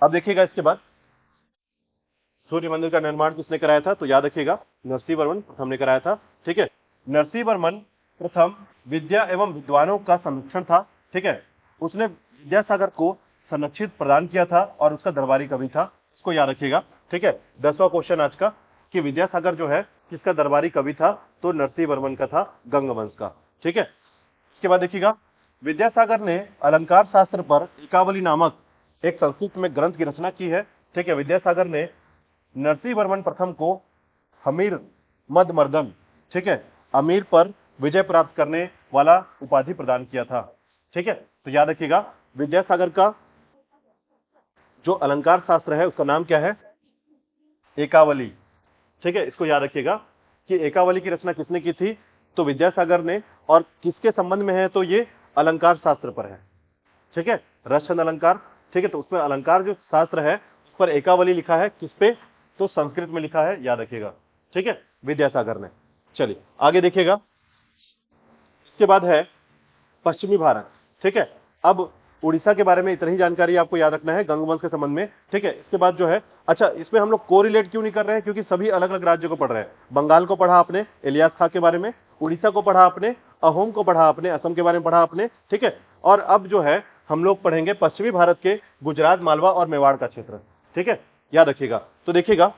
अब देखिएगा इसके बाद सूर्य मंदिर का निर्माण किसने कराया था? तो याद रखिएगा नरसिंह वर्मन प्रथम ने कराया था, ठीक है। नरसिंह वर्मन प्रथम विद्या एवं विद्वानों का संरक्षण था, ठीक है। उसने विद्यासागर को संरक्षित प्रदान किया था और उसका दरबारी कवि था, इसको याद रखिएगा, ठीक है। 10वां क्वेश्चन आज का कि विद्यासागर जो है किसका दरबारी कवि था? तो नरसिंह वर्मन का था, गंग वंश का, ठीक है। इसके बाद देखिएगा विद्यासागर ने अलंकार शास्त्र पर एकावली नामक एक संस्कृत में ग्रंथ की रचना की है, ठीक है। विद्यासागर ने नरसिंह वर्मन प्रथम को हमीर मद मर्दन, ठीक है, अमीर पर विजय प्राप्त करने वाला उपाधि प्रदान किया था, ठीक है। तो याद रखिएगा विद्यासागर का जो अलंकार शास्त्र है उसका नाम क्या है? एकावली, ठीक है। इसको याद रखिएगा कि एकावली की रचना किसने की थी? तो विद्यासागर ने। और किसके संबंध में है? तो ये अलंकार शास्त्र पर है, ठीक है, रसछंद अलंकार, ठीक है। तो उसमें अलंकार जो शास्त्र है उस पर एकावली लिखा है, किस पे? तो संस्कृत में लिखा है, याद रखिएगा, ठीक है, विद्यासागर ने। चलिए आगे देखिएगा, इसके बाद है पश्चिमी भारत, ठीक है। अब उड़ीसा के बारे में इतनी ही जानकारी आपको याद रखना है गंग वंश के संबंध में, ठीक है। इसके बाद जो है, अच्छा इसमें हम लोग कोरिलेट क्यों नहीं कर रहे हैं? क्योंकि सभी अलग अलग राज्यों को पढ़ रहे हैं। बंगाल को पढ़ा आपने इलियास खां के बारे में, उड़ीसा को पढ़ा आपने, अहोम को पढ़ा आपने, असम के बारे में पढ़ा आपने, ठीक है। और अब जो है हम लोग पढ़ेंगे पश्चिमी भारत के गुजरात, मालवा और मेवाड़ का क्षेत्र, ठीक है, याद रखिएगा। तो देखिएगा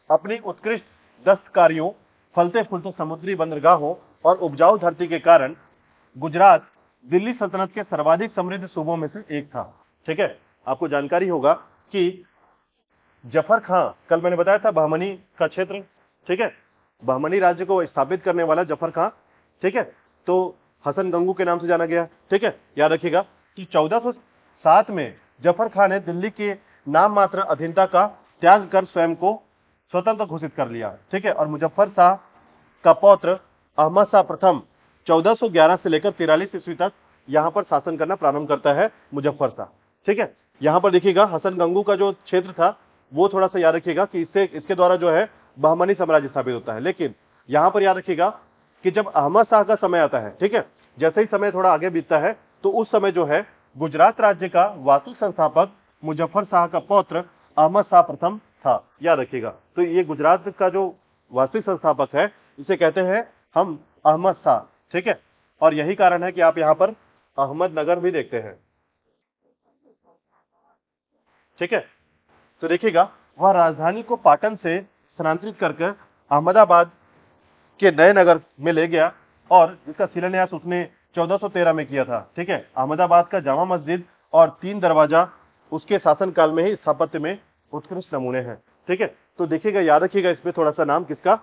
अपनी उत्कृष्ट दस्तकारियों, फलते फूलते समुद्री बंदरगाहों और उपजाऊ धरती के कारण गुजरात दिल्ली सल्तनत के सर्वाधिक समृद्ध सूबों में से एक था। ठीक है, आपको जानकारी होगा कि जफर खां, कल मैंने बताया था बहमनी का क्षेत्र, ठीक है, बहमनी राज्य को स्थापित करने वाला जफर खां, ठीक है, तो हसन गंगू के नाम से जाना गया। ठीक है, याद रखिएगा कि 1407 में जफर खां ने दिल्ली के नाम मात्र अधीनता का त्याग कर स्वयं को स्वतंत्र घोषित कर लिया। ठीक है, और मुजफ्फर शाह का पौत्र अहमद शाह प्रथम 1411 से लेकर 43 ईस्वी तक यहां पर शासन करना प्रारंभ करता है मुजफ्फर शाह। ठीक है, यहां पर देखिएगा हसन गंगू का जो क्षेत्र था वो थोड़ा सा याद रखिएगा कि इसके द्वारा जो है बहमनी साम्राज्य स्थापित होता है। लेकिन यहां पर याद रखिएगा कि जब अहमद शाह का समय आता है, ठीक है, जैसे ही समय थोड़ा आगे बीतता है तो उस समय जो है गुजरात राज्य का वास्तु संस्थापक मुजफ्फर शाह का पौत्र अहमद शाह प्रथम था। याद रखिएगा, तो ये गुजरात का जो वास्तविक संस्थापक है इसे कहते हैं हम अहमद शाह। ठीक है, और यही कारण है कि आप यहां पर अहमदनगर भी देखते हैं। ठीक है, तो देखिएगा वह राजधानी को पाटन से स्थानांतरित करके अहमदाबाद के नए नगर में ले गया और जिसका शिलान्यास उसने 1413 में किया था। ठीक है, अहमदाबाद का जामा मस्जिद और 3 दरवाजा उसके शासनकाल में ही स्थापत्य में उत्कृष्ट नमूने हैं। ठीक है, तो देखिएगा, याद रखिएगा इसमें थोड़ा सा नाम किसका,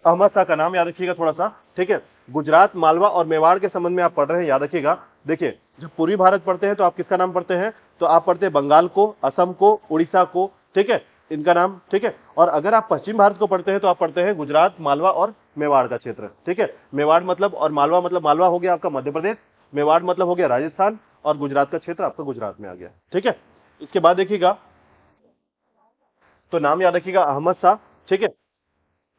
अहमद शाह का नाम याद रखिएगा थोड़ा सा। ठीक है, गुजरात, मालवा और मेवाड़ के संबंध में आप पढ़ रहे हैं, याद रखिएगा। देखिए, जब पूर्वी भारत पढ़ते हैं तो आप किसका नाम पढ़ते हैं, तो आप पढ़ते हैं बंगाल को, असम को, उड़ीसा को, ठीक है, इनका नाम। ठीक है, और अगर आप पश्चिम भारत को पढ़ते हैं तो आप पढ़ते हैं गुजरात, मालवा और मेवाड़ का क्षेत्र। ठीक है, मेवाड़ मतलब और मालवा मतलब, मालवा हो गया आपका मध्य प्रदेश, मेवाड़ मतलब हो गया राजस्थान, और गुजरात का क्षेत्र आपका गुजरात में आ गया। ठीक है, इसके बाद देखिएगा, तो नाम याद रखिएगा अहमद शाह। ठीक है,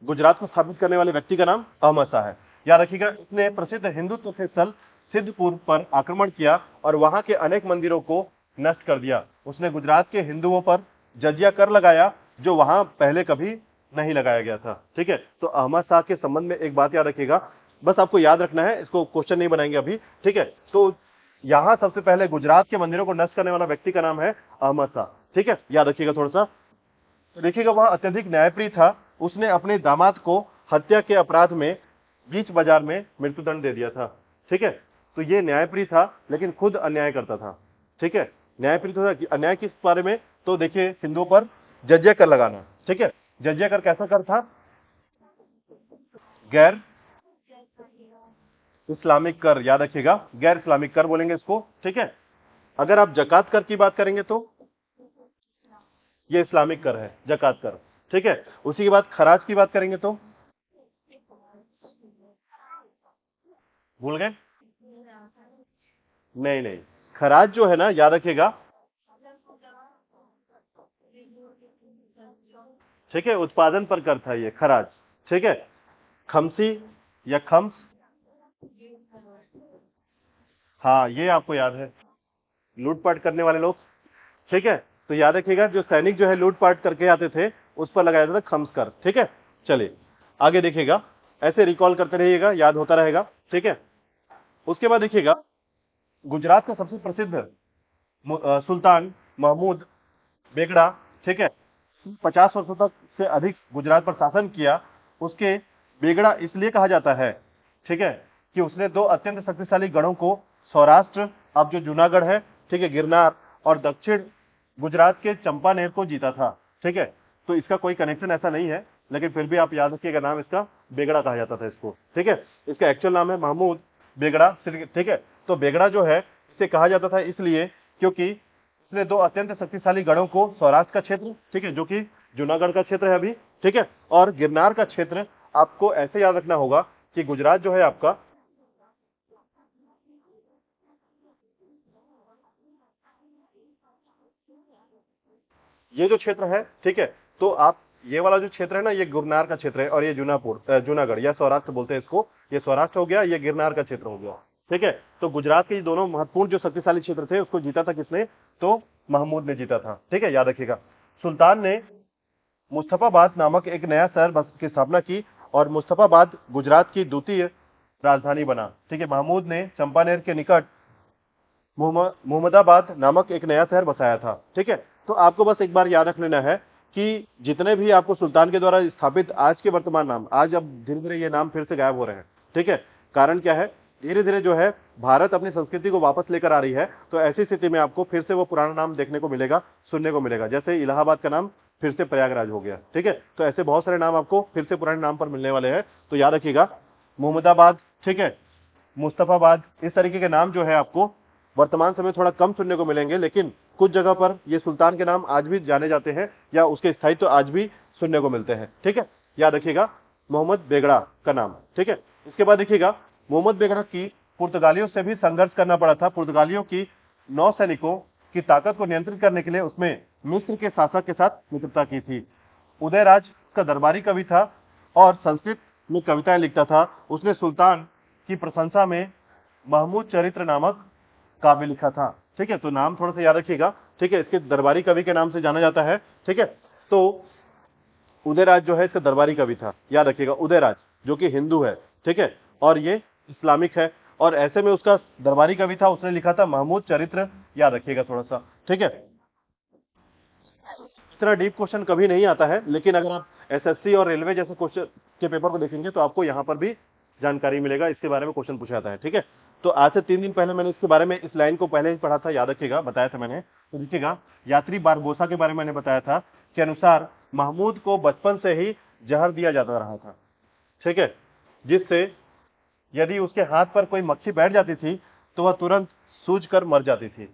गुजरात को स्थापित करने वाले व्यक्ति का नाम अहमद शाह है। याद रखिएगा, इसने प्रसिद्ध हिंदुत्व के स्थल सिद्धपुर पर आक्रमण किया और वहां के अनेक मंदिरों को नष्ट कर दिया। उसने गुजरात के हिंदुओं पर जजिया कर लगाया जो वहां पहले कभी नहीं लगाया गया था। ठीक है, तो अहमद शाह के संबंध में एक बात याद रखिएगा, बस आपको याद रखना है, इसको क्वेश्चन नहीं बनाएंगे अभी। ठीक है, तो यहां सबसे पहले गुजरात के मंदिरों को नष्ट करने वाला व्यक्ति का नाम है अहमद शाह। ठीक है, याद रखिएगा थोड़ा सा। तो देखिएगा, वह अत्यधिक न्यायप्रिय था। उसने अपने दामाद को हत्या के अपराध में बीच बाजार में मृत्युदंड दे दिया था। ठीक है, तो ये न्यायप्रिय था लेकिन खुद अन्याय करता था। ठीक है, न्यायप्रिय था, अन्याय किस बारे में, तो देखिए हिंदुओं पर जजिया कर लगाना। ठीक है, जजिया कर कैसा कर था, गैर इस्लामिक कर, याद रखिएगा गैर इस्लामिक कर बोलेंगे इसको। ठीक है, अगर आप जकात कर की बात करेंगे तो ये इस्लामिक कर है, जकात कर। ठीक है, उसी के बाद खराज की बात करेंगे तो भूल गए, नहीं नहीं, खराज जो है ना, याद रखिएगा, ठीक है, उत्पादन पर कर था ये खराज। ठीक है, खमसी या खम्स, हाँ ये आपको याद है, लूटपाट करने वाले लोग। ठीक है, तो याद रखिएगा जो सैनिक जो है लूटपाट करके आते थे उस पर लगाया जाता था खम्स कर। ठीक है, चलिए आगे देखिएगा, ऐसे रिकॉल करते रहिएगा, याद होता रहेगा। ठीक है, उसके बाद देखिएगा, गुजरात का सबसे प्रसिद्ध सुल्तान महमूद बेगड़ा, ठीक है, 50 वर्षों तक से अधिक गुजरात पर शासन किया। उसके बेगड़ा इसलिए कहा जाता है, ठीक है, कि उसने 2 अत्यंत शक्तिशाली गढ़ों को सौराष्ट्र, अब जो जूनागढ़ है, ठीक है, गिरनार, और दक्षिण गुजरात के चंपानेर को जीता था। ठीक है, तो इसका कोई कनेक्शन ऐसा नहीं है, लेकिन फिर भी आप याद रखिएगा, नाम इसका बेगड़ा कहा जाता था इसको। ठीक है, इसका एक्चुअल नाम है महमूद बेगड़ा। ठीक है, तो बेगड़ा जो है इसे कहा जाता था इसलिए क्योंकि उसने 2 अत्यंत शक्तिशाली गढ़ों को, सौराष्ट्र का क्षेत्र, ठीक है, जो कि जूनागढ़ का क्षेत्र है अभी, ठीक है, और गिरनार का क्षेत्र, आपको ऐसे याद रखना होगा कि गुजरात जो है आपका, ये जो क्षेत्र है, ठीक है, तो आप ये वाला जो क्षेत्र है ना, ये गिरनार का क्षेत्र है, और ये जूनागढ़ या सौराष्ट्र बोलते हैं इसको, ये सौराष्ट्र हो गया, ये गिरनार का क्षेत्र हो गया। ठीक है, तो गुजरात के ये दोनों महत्वपूर्ण जो शक्तिशाली क्षेत्र थे उसको जीता था किसने, तो महमूद ने जीता था। ठीक है, याद रखिएगा, सुल्तान ने मुस्तफाबाद नामक एक नया शहर की स्थापना की और मुस्तफाबाद गुजरात की द्वितीय राजधानी बना। ठीक है, महमूद ने चंपानेर के निकट मोहम्मदाबाद नामक एक नया शहर बसाया था। ठीक है, तो आपको बस एक बार याद रख लेना है कि जितने भी आपको सुल्तान के द्वारा स्थापित आज के वर्तमान नाम, आज अब धीरे धीरे ये नाम फिर से गायब हो रहे हैं। ठीक है, कारण क्या है, धीरे धीरे जो है भारत अपनी संस्कृति को वापस लेकर आ रही है, तो ऐसी स्थिति में आपको फिर से वो पुराना नाम देखने को मिलेगा, सुनने को मिलेगा। जैसे इलाहाबाद का नाम फिर से प्रयागराज हो गया। ठीक है, तो ऐसे बहुत सारे नाम आपको फिर से पुराने नाम पर मिलने वाले हैं, तो याद रखिएगा मोहम्मदाबाद, ठीक है, मुस्तफाबाद, इस तरीके के नाम जो है आपको वर्तमान समय थोड़ा कम सुनने को मिलेंगे, लेकिन कुछ जगह पर ये सुल्तान के नाम आज भी जाने जाते हैं या उसके स्थायित्व तो आज भी सुनने को मिलते हैं। ठीक है, याद रखिएगा मोहम्मद बेगड़ा का नाम। ठीक है, इसके बाद देखिएगा मोहम्मद बेगड़ा की पुर्तगालियों से भी संघर्ष करना पड़ा था। पुर्तगालियों की नौसैनिकों की ताकत को नियंत्रित करने के लिए उसमें मिस्र के शासक के साथ मित्रता की थी। उदयराज का दरबारी कवि था और संस्कृत में कविताएं लिखता था। उसने सुल्तान की प्रशंसा में महमूद चरित्र नामक काव्य लिखा था। ठीक है, तो नाम थोड़ा सा याद रखिएगा। ठीक है, इसके दरबारी कवि के नाम से जाना जाता है। ठीक है, तो उदयराज जो है इसका दरबारी कवि था, याद रखिएगा उदयराज, जो कि हिंदू है। ठीक है, और ये इस्लामिक है, और ऐसे में उसका दरबारी कवि था, उसने लिखा था महमूद चरित्र, याद रखिएगा थोड़ा सा। ठीक है, इतना डीप क्वेश्चन कभी नहीं आता है, लेकिन अगर आप एसएससी और रेलवे जैसे क्वेश्चन के पेपर को देखेंगे तो आपको यहां पर भी जानकारी मिलेगा, इसके बारे में क्वेश्चन पूछा जाता है। ठीक है, तो आज से 3 दिन पहले मैंने इसके बारे में इस लाइन को पहले ही पढ़ा था, याद रखिएगा, बताया था मैंने। तो देखिएगा यात्री बारबोसा के बारे में मैंने बताया था के अनुसार महमूद को बचपन से ही जहर दिया जाता रहा था। ठीक है, जिससे यदि उसके हाथ पर कोई मक्खी बैठ जाती थी तो वह तुरंत सूज कर मर जाती थी।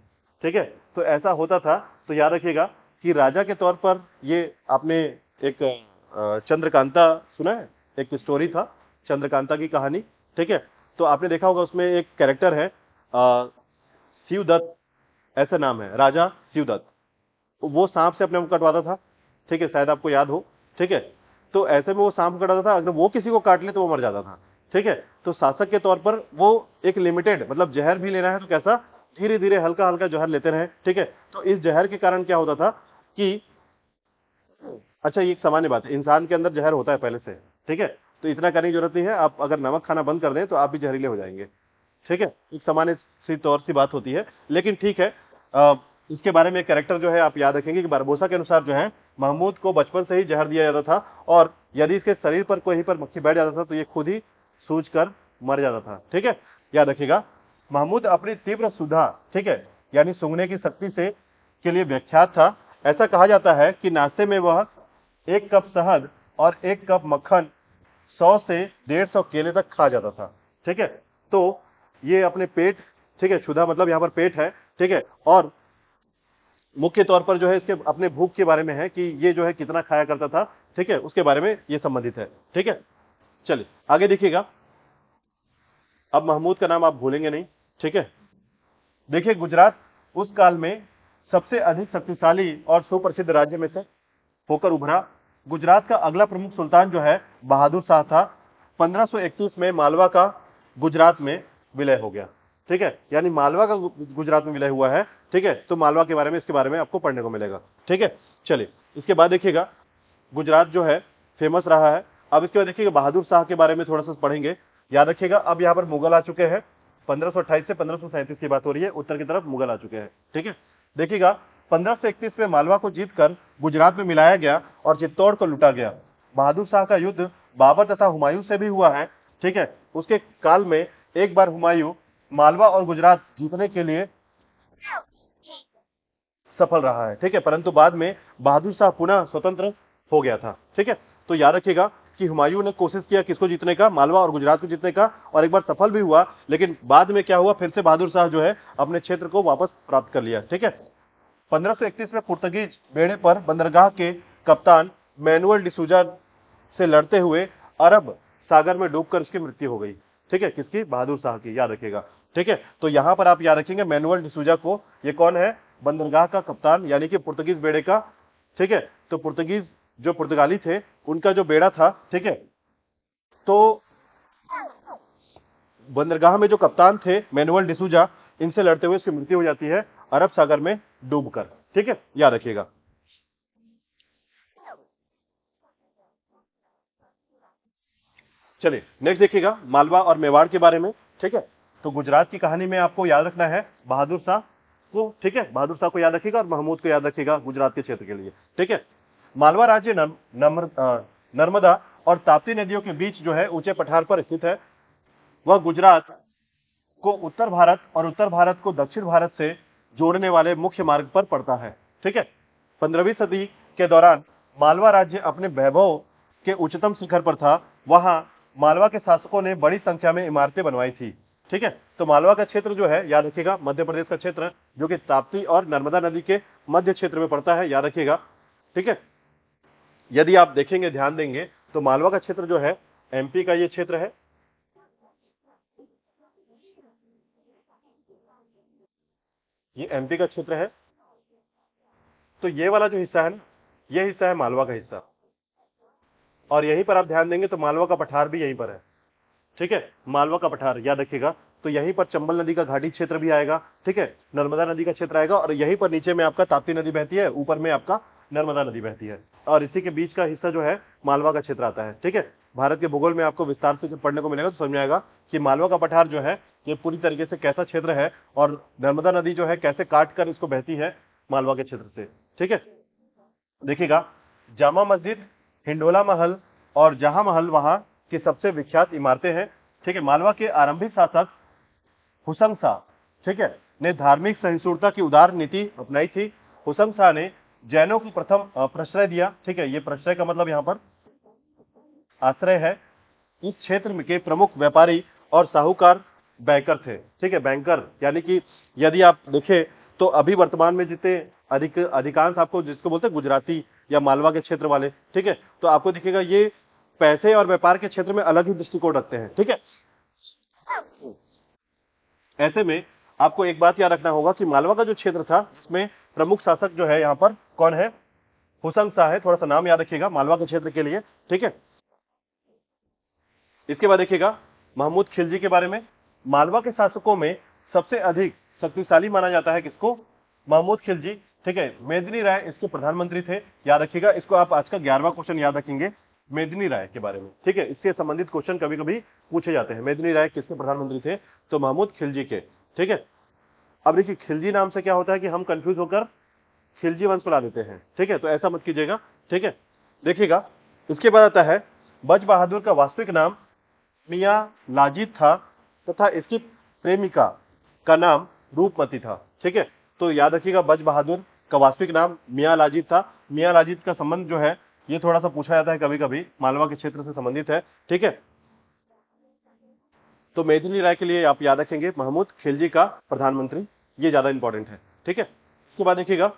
ठीक है, तो ऐसा होता था। तो याद रखिएगा कि राजा के तौर पर ये आपने एक चंद्रकांता सुना है, एक स्टोरी था चंद्रकांता की कहानी। ठीक है, तो आपने देखा होगा उसमें एक कैरेक्टर है शिवदत्त, ऐसा नाम है, राजा शिवदत्त। वो सांप से अपने को कटवाता था। ठीक है, शायद आपको याद हो। ठीक है, तो ऐसे में वो सांप कटाता था, अगर वो किसी को काट ले तो वो मर जाता था। ठीक है, तो शासक के तौर पर वो एक लिमिटेड, मतलब जहर भी लेना है तो कैसा, धीरे धीरे हल्का हल्का जहर लेते रहे। ठीक है, तो इस जहर के कारण क्या होता था कि, अच्छा ये एक सामान्य बात है, इंसान के अंदर जहर होता है पहले से। ठीक है, तो इतना करने की जरूरत नहीं है, आप अगर नमक खाना बंद कर दें तो आप भी जहरीले हो जाएंगे। ठीक है, एक सामान्य सी तौर सी बात होती है, लेकिन ठीक है। इसके बारे में कैरेक्टर जो है आप याद रखेंगे कि बारबोसा के अनुसार जो है महमूद को बचपन से ही जहर दिया जाता था, और यदि इसके शरीर पर कोई पर मक्खी बैठ जाता था तो ये खुद ही सूज कर मर जाता था। ठीक है, याद रखिएगा महमूद अपनी तीव्र सुधा, ठीक है, यानी सूंघने की शक्ति से के लिए विख्यात था। ऐसा कहा जाता है कि नाश्ते में वह 1 कप शहद और 1 कप मक्खन 100 से 150 केले तक खा जाता था। ठीक है, तो ये अपने पेट, ठीक है, क्षुधा मतलब यहां पर पेट है। ठीक है, और मुख्य तौर पर जो है इसके अपने भूख के बारे में है कि ये जो है कितना खाया करता था। ठीक है, उसके बारे में ये संबंधित है। ठीक है, चलिए आगे देखिएगा। अब महमूद का नाम आप भूलेंगे नहीं। ठीक है, देखिए गुजरात उस काल में सबसे अधिक शक्तिशाली और सुप्रसिद्ध राज्य में से होकर उभरा। गुजरात का अगला प्रमुख सुल्तान जो है बहादुर शाह था। 1531 में मालवा का गुजरात में विलय हो गया। ठीक है, यानी मालवा का गुजरात में विलय हुआ है। ठीक है, तो मालवा के बारे में, इसके बारे में आपको पढ़ने को मिलेगा। ठीक है, चलिए इसके बाद देखिएगा गुजरात जो है फेमस रहा है। अब इसके बाद देखिएगा बहादुर शाह के बारे में थोड़ा सा पढ़ेंगे। याद रखिएगा अब यहाँ पर मुगल आ चुके हैं। 1528 से 1537 की बात हो रही है, उत्तर की तरफ मुगल आ चुके हैं। ठीक है, देखिएगा 1531 में मालवा को जीतकर गुजरात में मिलाया गया और चित्तौड़ को लूटा गया। बहादुर शाह का युद्ध बाबर तथा हुमायूं से भी हुआ है। ठीक है, उसके काल में एक बार हुमायूं मालवा और गुजरात जीतने के लिए सफल रहा है। ठीक है, परंतु बाद में बहादुर शाह पुनः स्वतंत्र हो गया था। ठीक है, तो याद रखिएगा कि हुमायूं ने कोशिश किया किसको जीतने का, मालवा और गुजरात को जीतने का, और एक बार सफल भी हुआ, लेकिन बाद में क्या हुआ, फिर से बहादुर शाह जो है अपने क्षेत्र को वापस प्राप्त कर लिया। ठीक है, 1531 में पुर्तगीज बेड़े पर बंदरगाह के कप्तान मैनुअल डिसूजा से लड़ते हुए अरब सागर में डूबकर उसकी मृत्यु हो गई। ठीक है, किसकी, बहादुर शाह की, याद रखिएगा। ठीक है, तो यहां पर आप याद रखेंगे मैनुअल डिसूजा को, ये कौन है, बंदरगाह का कप्तान, यानी कि पुर्तगीज बेड़े का। ठीक है, तो पुर्तगीज जो पुर्तगाली थे उनका जो बेड़ा था। ठीक है, तो बंदरगाह में जो कप्तान थे मैनुअल डिसूजा, इनसे लड़ते हुए उसकी मृत्यु हो जाती है अरब सागर में डूबकर। ठीक है, याद रखिएगा। चलिए नेक्स्ट देखिएगा मालवा और मेवाड़ के बारे में। ठीक है, तो गुजरात की कहानी में आपको याद रखना है बहादुर शाह को। ठीक है, बहादुर शाह को याद रखिएगा और महमूद को याद रखिएगा गुजरात के क्षेत्र के लिए। ठीक है, मालवा राज्य नर्मदा और ताप्ती नदियों के बीच जो है ऊंचे पठार पर स्थित है। वह गुजरात को उत्तर भारत और उत्तर भारत को दक्षिण भारत से जोड़ने वाले मुख्य मार्ग पर पड़ता है। ठीक है। 15वीं सदी के दौरान मालवा राज्य अपने वैभव के उच्चतम शिखर पर था। वहां मालवा के शासकों ने बड़ी संख्या में इमारतें बनवाई थी। ठीक है। तो मालवा का क्षेत्र जो है, याद रखिएगा, मध्य प्रदेश का क्षेत्र जो कि ताप्ती और नर्मदा नदी के मध्य क्षेत्र में पड़ता है, याद रखिएगा। ठीक है। यदि आप देखेंगे, ध्यान देंगे, तो मालवा का क्षेत्र जो है एमपी का ये क्षेत्र है। ये एमपी का क्षेत्र है। तो ये वाला जो हिस्सा है ना, ये हिस्सा है मालवा का हिस्सा। और यहीं पर आप ध्यान देंगे तो मालवा का पठार भी यहीं पर है। ठीक है। मालवा का पठार याद रखिएगा। तो यहीं पर चंबल नदी का घाटी क्षेत्र भी आएगा। ठीक है। नर्मदा नदी का क्षेत्र आएगा और यहीं पर नीचे में आपका ताप्ती नदी बहती है, ऊपर में आपका नर्मदा नदी बहती है और इसी के बीच का हिस्सा जो है मालवा का क्षेत्र आता है। ठीक है। भारत के भूगोल में आपको विस्तार से जब पढ़ने को मिलेगा तो समझ में आएगा कि मालवा का पठार जो है ये पूरी तरीके से कैसा क्षेत्र है और नर्मदा नदी जो है कैसे काट कर इसको बहती है मालवा के क्षेत्र से। ठीक है। देखिएगा, जामा मस्जिद, हिंडोला महल और जहां महल वहां की सबसे विख्यात इमारतें हैं। ठीक है। मालवा के आरंभिक शासक हुसंग शाह, ठीक है, ने धार्मिक सहिष्णुता की उदार नीति अपनाई थी। हुसंग शाह ने जैनों को प्रथम प्रश्रय दिया। ठीक है। ये प्रश्रय का मतलब यहां पर आश्रय है। इस क्षेत्र में के प्रमुख व्यापारी और साहूकार बैंकर थे। ठीक है। बैंकर यानी कि यदि आप देखें तो अभी वर्तमान में जितने अधिकांश आपको जिसको बोलते हैं गुजराती या मालवा के क्षेत्र वाले, ठीक है, तो आपको दिखेगा ये पैसे और व्यापार के क्षेत्र में अलग ही दृष्टिकोण रखते हैं। ठीक है। ऐसे में आपको एक बात याद रखना होगा कि मालवा का जो क्षेत्र था जिसमें प्रमुख शासक जो है यहाँ पर कौन है, हुसंग शाह है। थोड़ा सा नाम याद रखिएगा मालवा के क्षेत्र के लिए। ठीक है। इसके बाद देखिएगा महमूद खिलजी के बारे में। मालवा के शासकों में सबसे अधिक शक्तिशाली माना जाता है किसको, महमूद खिलजी। ठीक है। मेदिनी राय इसके प्रधानमंत्री थे। याद रखिएगा, इसको आप आज का 11वां क्वेश्चन याद रखेंगे मेदिनी राय के बारे में। ठीक है। इससे संबंधित क्वेश्चन कभी कभी पूछे जाते हैं। मेदिनी राय किसके प्रधानमंत्री थे, तो महमूद खिलजी के। ठीक है। अब देखिए खिलजी नाम से क्या होता है कि हम कंफ्यूज होकर खिलजी वंश बुला देते हैं। ठीक है। तो ऐसा मत कीजिएगा। ठीक है। देखिएगा, इसके बाद आता है बज बहादुर का वास्तविक नाम मियां लाजिद था तथा इसकी प्रेमिका का नाम रूपमती था। ठीक है। तो याद रखिएगा बज बहादुर का वास्तविक नाम मियां लाजिद था। मियां लाजिद का संबंध जो है ये थोड़ा सा पूछा जाता है कभी कभी, मालवा के क्षेत्र से संबंधित है। ठीक है। तो मेदिनी राय के लिए आप याद रखेंगे महमूद खिलजी का प्रधानमंत्री, ये ज्यादा इंपॉर्टेंट है। ठीक है। इसके बाद देखिएगा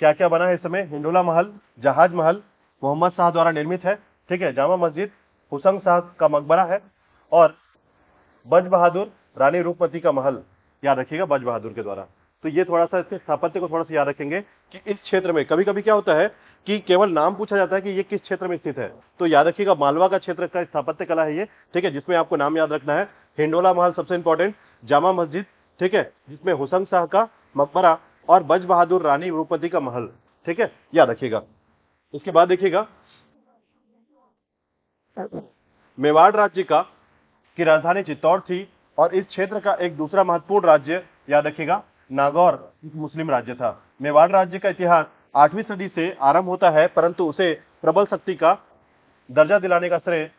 क्या क्या बना है इस समय, हिंडोला महल, जहाज महल मोहम्मद शाह द्वारा निर्मित है। ठीक है। जामा मस्जिद, हुसंग शाह का मकबरा है और बज बहादुर रानी रूपमती का महल, याद रखिएगा बज बहादुर के द्वारा। तो ये थोड़ा सा इसके स्थापत्य को थोड़ा सा याद रखेंगे कि इस क्षेत्र में कभी कभी क्या होता है कि केवल नाम पूछा जाता है कि ये किस क्षेत्र में स्थित है। तो याद रखिएगा मालवा का क्षेत्र का स्थापत्य कला है ये। ठीक है। जिसमें आपको नाम याद रखना है, हिंडोला महल सबसे इंपॉर्टेंट, जामा मस्जिद, ठीक है, जिसमें हुसंग शाह का मकबरा और बज बहादुर रानी रूपमती का महल। ठीक है, याद रखिएगा। इसके बाद देखिएगा मेवाड़ राज्य का की राजधानी चित्तौड़ थी और इस क्षेत्र का एक दूसरा महत्वपूर्ण राज्य, याद रखिएगा, नागौर एक मुस्लिम राज्य था। मेवाड़ राज्य का इतिहास 8वीं सदी से आरंभ होता है, परंतु उसे प्रबल शक्ति का दर्जा दिलाने का श्रेय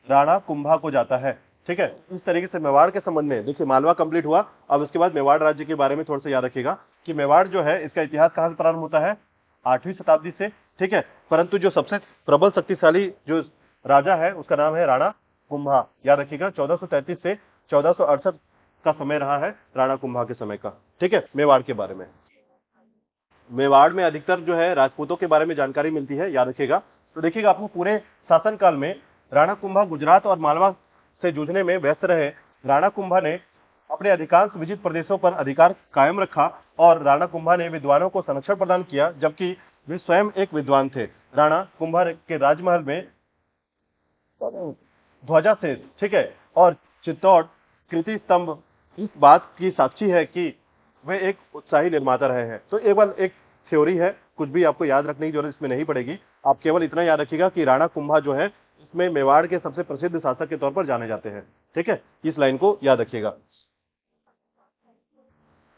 राणा कुंभा को जाता है। ठीक है। इस तरीके से मेवाड़ के संबंध में देखिए मालवा कंप्लीट हुआ। अब इसके बाद मेवाड़ राज्य के बारे में थोड़ा सा याद रखिएगा कि मेवाड़ जो है इसका इतिहास कहां से प्रारंभ होता है, 8वीं शताब्दी से। ठीक है। परंतु जो सबसे प्रबल शक्तिशाली जो राजा है उसका नाम है राणा कुंभा। याद रखिएगा 1433 से 1468 का समय रहा है राणा कुंभा के समय का। ठीक है। मेवाड़ के बारे में, मेवाड़ में अधिकतर जो है राजपूतों के बारे में जानकारी मिलती है, याद रखिएगा। तो देखिएगा अपने पूरे शासनकाल में राणा कुंभा गुजरात और मालवा से जूझने में व्यस्त रहे। राणा कुंभा ने अपने अधिकांश विजित प्रदेशों पर अधिकार कायम रखा और राणा कुंभा ने विद्वानों को संरक्षण प्रदान किया, जबकि वे स्वयं एक विद्वान थे। राणा कुंभा के राजमहल में ध्वजासेन, ठीक है, और चित्तौड़ कृति स्तंभ इस बात की साक्षी है कि वे एक उत्साही निर्माता रहे हैं। तो एक बार एक थ्योरी है, कुछ भी आपको याद रखने की जरूरत इसमें नहीं पड़ेगी। आप केवल इतना याद रखिएगा कि राणा कुंभा जो है इसमें मेवाड़ के सबसे प्रसिद्ध शासक के तौर पर जाने जाते हैं। ठीक है। इस लाइन को याद रखिएगा।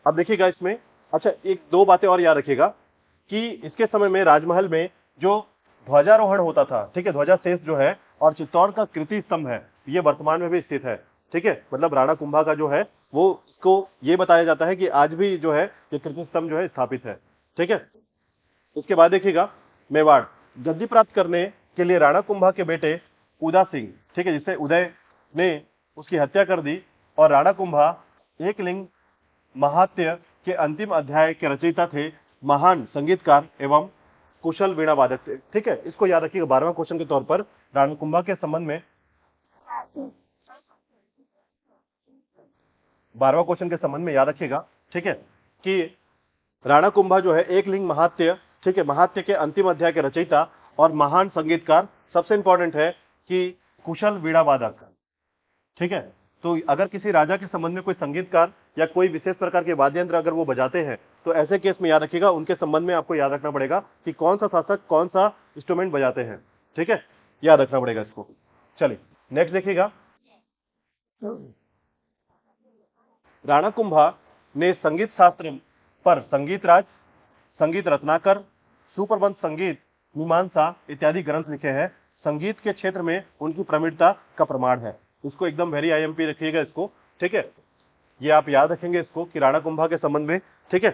अब देखिएगा इसमें, अच्छा एक दो बातें और याद रखिएगा कि इसके समय में राजमहल में जो ध्वजारोहण होता था, ठीक है, ध्वजाशेष जो है और चित्तौड़ का कीर्ति स्तंभ है, ये वर्तमान में भी स्थित है। ठीक है, मतलब राणा कुंभा का जो है वो इसको ये बताया जाता है कि आज भी जो है ये कीर्ति स्तंभ जो है स्थापित है। ठीक है, उसके बाद देखिएगा मेवाड़, गद्दी प्राप्त करने के लिए राणा कुंभा के बेटे उदा सिंह, ठीक है, जिसे उदय ने उसकी हत्या कर दी, और राणा कुंभा एकलिंग महात्य के अंतिम अध्याय के रचयिता थे, महान संगीतकार एवं कुशल वीणा वादक थे। ठीक है, इसको याद रखिएगा 12वां क्वेश्चन के तौर पर राणा कुंभा के संबंध में, 12वां क्वेश्चन के संबंध में याद रखिएगा, ठीक है, कि राणा कुंभा जो है एकलिंग महात्य, ठीक है, महात्य के अंतिम अध्याय के रचयिता और महान संगीतकार, सबसे इंपॉर्टेंट है कि कुशल वीणा वादक। ठीक है, तो अगर किसी राजा के संबंध में कोई संगीतकार या कोई विशेष प्रकार के वाद्य यंत्र अगर वो बजाते हैं तो ऐसे केस में याद रखिएगा उनके संबंध में आपको याद रखना पड़ेगा कि कौन सा शासक कौन सा इंस्ट्रूमेंट बजाते हैं। ठीक है, याद रखना पड़ेगा इसको। चलिए नेक्स्ट देखिएगा, राणा कुंभा ने संगीत शास्त्र पर संगीत राज, संगीत रत्नाकर, सुप्रबंध संगीत, मीमांसा इत्यादि ग्रंथ लिखे हैं। संगीत के क्षेत्र में उनकी प्रवीणता का प्रमाण है। इसको एकदम वेरी आईएमपी रखिएगा इसको। ठीक है, ये आप याद रखेंगे इसको कि राणा कुंभा के संबंध में। ठीक है,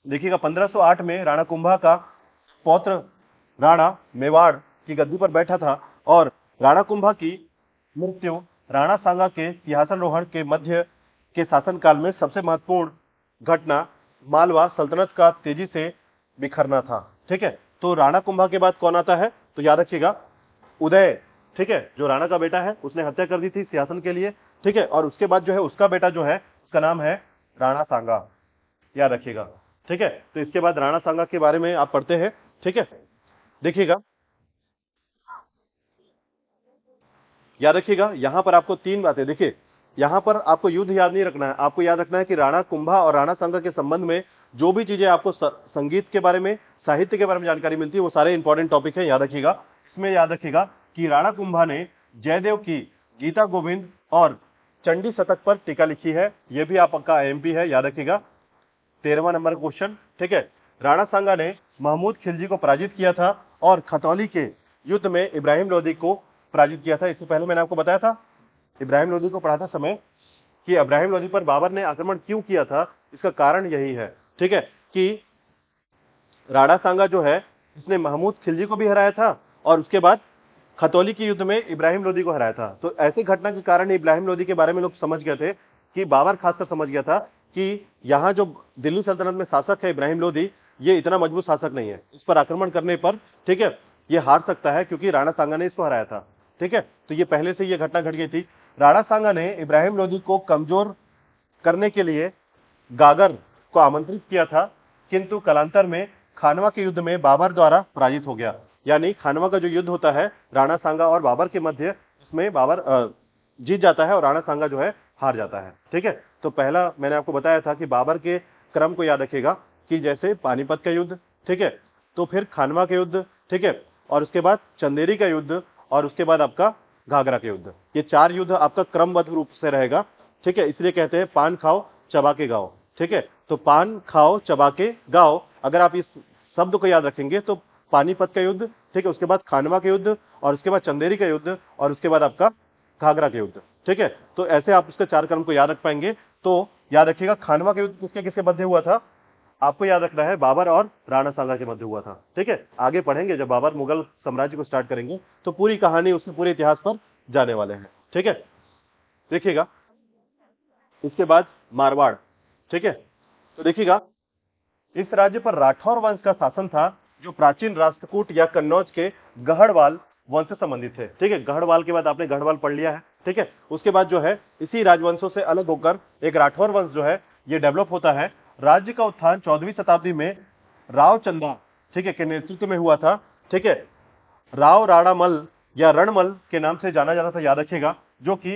देखिएगा 1508 में राणा कुंभा का पौत्र राणा मेवाड़ की गद्दी पर बैठा था और राणा कुंभा की मृत्यु राणा सांगा के सिंहासनरोहण के मध्य के शासनकाल में सबसे महत्वपूर्ण घटना मालवा सल्तनत का तेजी से बिखरना था। ठीक है, तो राणा कुंभा के बाद कौन आता है तो याद रखिएगा उदय। ठीक है, जो राणा का बेटा है उसने हत्या कर दी थी सिंहासन के लिए। ठीक है, और उसके बाद जो है उसका बेटा जो है उसका नाम है राणा सांगा, याद रखिएगा। ठीक है, तो इसके बाद राणा सांगा के बारे में आप पढ़ते हैं। ठीक है, देखिएगा याद रखिएगा यहां पर आपको तीन बातें, देखिए यहां पर आपको युद्ध याद नहीं रखना है, आपको याद रखना है कि राणा कुंभा और राणा सांगा के संबंध में जो भी चीजें आपको संगीत के बारे में, साहित्य के बारे में जानकारी मिलती है वो सारे इंपॉर्टेंट टॉपिक है, याद रखिएगा। इसमें याद रखिएगा कि राणा कुंभा ने जयदेव की गीता गोविंद और चंडी शतक पर टीका लिखी है, यह भी आपका एमपी है, याद रखिएगा। 13वां नंबर क्वेश्चन। ठीक है, राणा सांगा ने महमूद खिलजी को पराजित किया था और खतौली के युद्ध में इब्राहिम लोदी को पराजित किया था। इससे पहले मैंने आपको बताया था इब्राहिम लोदी को पढ़ाते समय कि इब्राहिम लोदी पर बाबर ने आक्रमण क्यों किया था, इसका कारण यही है। ठीक है, कि राणा सांगा जो है इसने महमूद खिलजी को भी हराया था और उसके बाद खतौली के युद्ध में इब्राहिम लोदी को हराया था। तो ऐसी घटना के कारण इब्राहिम लोदी के बारे में लोग समझ गए थे कि बाबर खासकर समझ गया था कि यहाँ जो दिल्ली सल्तनत में शासक है इब्राहिम लोदी, ये इतना मजबूत शासक नहीं है, इस पर आक्रमण करने पर, ठीक है, ये हार सकता है क्योंकि राणा सांगा ने इसको हराया था। ठीक है, तो ये पहले से ये घटना घट गई थी। राणा सांगा ने इब्राहिम लोदी को कमजोर करने के लिए गागर को आमंत्रित किया था, किंतु कालांतर में खानवा के युद्ध में बाबर द्वारा पराजित हो गया। यानी खानवा का जो युद्ध होता है राणा सांगा और बाबर के मध्य, इसमें बाबर जीत जाता है और राणा सांगा जो है हार जाता है। ठीक है, तो पहला मैंने आपको बताया था कि बाबर के क्रम को याद रखिएगा कि जैसे पानीपत का युद्ध, ठीक है, तो फिर खानवा के युद्ध, ठीक है, और उसके बाद चंदेरी का युद्ध और उसके बाद आपका घाघरा के युद्ध। ये चार युद्ध आपका क्रमबद्ध रूप से रहेगा। ठीक है, इसलिए कहते हैं पान खाओ चबा के गाओ। ठीक है, तो पान खाओ चबा के गाओ, अगर आप इस शब्द को याद रखेंगे तो पानीपत का युद्ध, ठीक है, उसके बाद खानवा के युद्ध और उसके बाद चंदेरी का युद्ध और उसके बाद आपका घाघरा के युद्ध। ठीक है, तो ऐसे आप उसके चार क्रम को याद रख पाएंगे। तो याद रखिएगा खानवा का युद्ध किसके किसके मध्य हुआ था, आपको याद रखना है बाबर और राणा सांगा के मध्य हुआ था। ठीक है, आगे पढ़ेंगे जब बाबर मुगल साम्राज्य को स्टार्ट करेंगे तो पूरी कहानी उसके पूरे इतिहास पर जाने वाले हैं। ठीक है, देखिएगा इसके बाद मारवाड़। ठीक है, तो देखिएगा इस राज्य पर राठौर वंश का शासन था जो प्राचीन राष्ट्रकूट या कन्नौज के गढ़वाल वंश से संबंधित थे। ठीक है, गढ़वाल के बाद आपने गढ़वाल पढ़ लिया है। ठीक है, उसके बाद जो है इसी राजवंशों से अलग होकर एक राठौर वंश जो है ये डेवलप होता है। राज्य का उत्थान 14वीं शताब्दी में राव चंदा, ठीक है, के नेतृत्व में हुआ था। ठीक है, राव राणामल या रणमल के नाम से जाना जाता था, याद रखिएगा, जो कि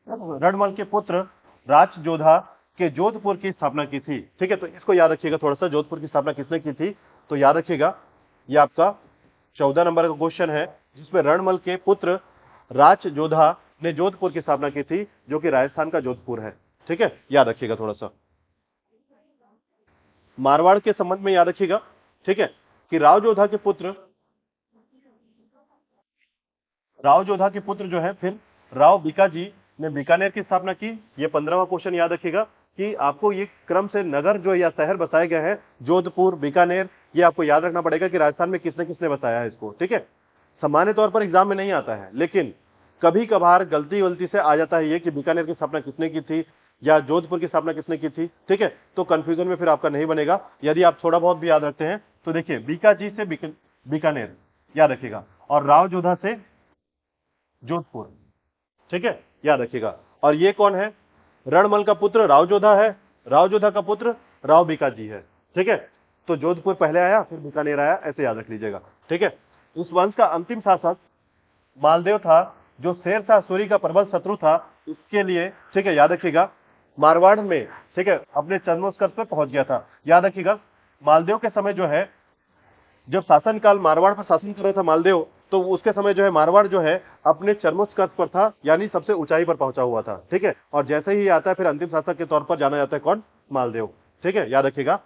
रणमल के पुत्र राजजोधा के जोधपुर की स्थापना की थी। ठीक है, तो इसको याद रखिएगा थोड़ा सा, जोधपुर की स्थापना किसने की थी, तो याद रखिएगा ये आपका 14 नंबर का क्वेश्चन है जिसमें रणमल के पुत्र राजजोधा ने जोधपुर की स्थापना की थी जो कि राजस्थान का जोधपुर है। ठीक है, याद रखिएगा थोड़ा सा। मारवाड़ के संबंध में याद रखिएगा, ठीक है, कि राव जोधा के पुत्र जो है फिर राव बीकाजी ने बीकानेर की स्थापना की। ये 15वां क्वेश्चन याद रखिएगा कि आपको ये क्रम से नगर जो या शहर बसाए गए हैं, जोधपुर, बीकानेर, ये आपको याद रखना पड़ेगा कि राजस्थान में किसने किसने बसाया है इसको, ठीक है। सामान्य तौर पर एग्जाम में नहीं आता है, लेकिन कभी कभार गलती से आ जाता है ये कि बीकानेर की स्थापना किसने की थी या जोधपुर की स्थापना किसने की थी, ठीक है। तो कंफ्यूजन में फिर आपका नहीं बनेगा यदि आप थोड़ा बहुत भी याद रखते हैं तो। देखिए, बीकाजी से बीकानेर याद रखिएगा, और राव जोधा से जोधपुर, ठीक है, याद रखिएगा। और ये कौन है? रणमल का पुत्र राव जोधा है, राव जोधा का पुत्र राव बीकाजी है, ठीक है। तो जोधपुर पहले आया फिर बीकानेर आया, ऐसे याद रख लीजिएगा, ठीक है। उस वंश का अंतिम शासक मालदेव था, जो शेरशाह सूरी का प्रबल शत्रु था, इसके लिए, ठीक है, याद रखिएगा, मारवाड़ में, ठीक है, अपने चरमोत्कर्ष पर पहुंच गया था। याद रखिएगा, मालदेव के समय जो है, जब शासनकाल मारवाड़ पर शासन कर रहा था मालदेव, तो उसके समय जो है मारवाड़ जो है अपने चरमोत्कर्ष पर था, यानी सबसे ऊंचाई पर पहुंचा हुआ था, ठीक है। और जैसे ही आता है फिर अंतिम शासक के तौर पर जाना जाता है कौन? मालदेव, ठीक है, याद रखिएगा।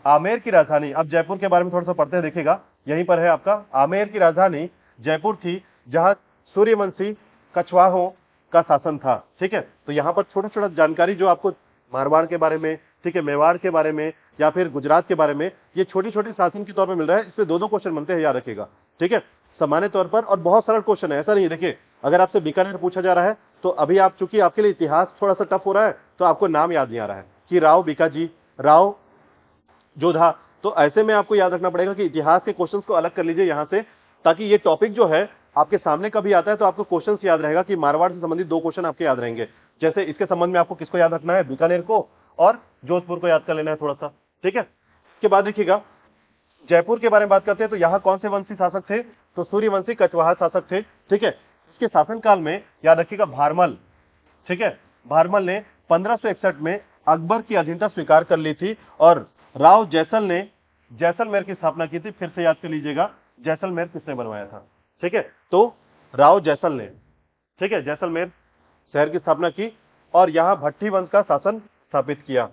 आमेर की राजधानी, अब जयपुर के बारे में थोड़ा सा पढ़ते हैं, देखिएगा यहीं पर है आपका। आमेर की राजधानी जयपुर थी, जहां सूर्यवंशी कछवाहों का शासन था, ठीक है। तो यहां पर छोटा छोटा जानकारी जो आपको मारवाड़ के बारे में, ठीक है, मेवाड़ के बारे में या फिर गुजरात के बारे में, ये छोटी छोटी शासन के तौर पर मिल रहा है। इसमें दो क्वेश्चन बनते हैं, याद रखिएगा, ठीक है, सामान्य तौर पर। और बहुत सरल क्वेश्चन है, ऐसा नहीं है। देखिए, अगर आपसे बीकानेर पूछा जा रहा है तो अभी आप, चूंकि आपके लिए इतिहास थोड़ा सा टफ हो रहा है, तो आपको नाम याद नहीं आ रहा है कि राव बीकाजी, राव जोधा, तो ऐसे में आपको याद रखना पड़ेगा कि इतिहास के क्वेश्चंस को अलग कर लीजिए यहां से, ताकि ये टॉपिक जो है आपके सामने कभी आता है तो आपको क्वेश्चंस याद रहेगा कि मारवाड़ से संबंधित दो क्वेश्चन आपके याद रहेंगे। जैसे इसके संबंध में आपको किसको याद रखना है? बीकानेर को और जोधपुर को याद कर लेना है थोड़ा सा, ठीक है। इसके बाद देखिएगा, जयपुर के बारे में बात करते हैं तो यहां कौन से वंशी शासक थे? तो सूर्यवंशी कछवाहा शासक थे, ठीक है। इसके शासनकाल में याद रखिएगा भारमल, ठीक है, भारमल ने 1561 में अकबर की अधीनता स्वीकार कर ली थी, और राव जैसल ने जैसलमेर की स्थापना की थी। फिर से याद कर लीजिएगा, जैसलमेर किसने बनवाया था, ठीक है। तो राव जैसल ने, ठीक है, जैसलमेर शहर की स्थापना की और यहां भट्टी वंश का शासन स्थापित किया,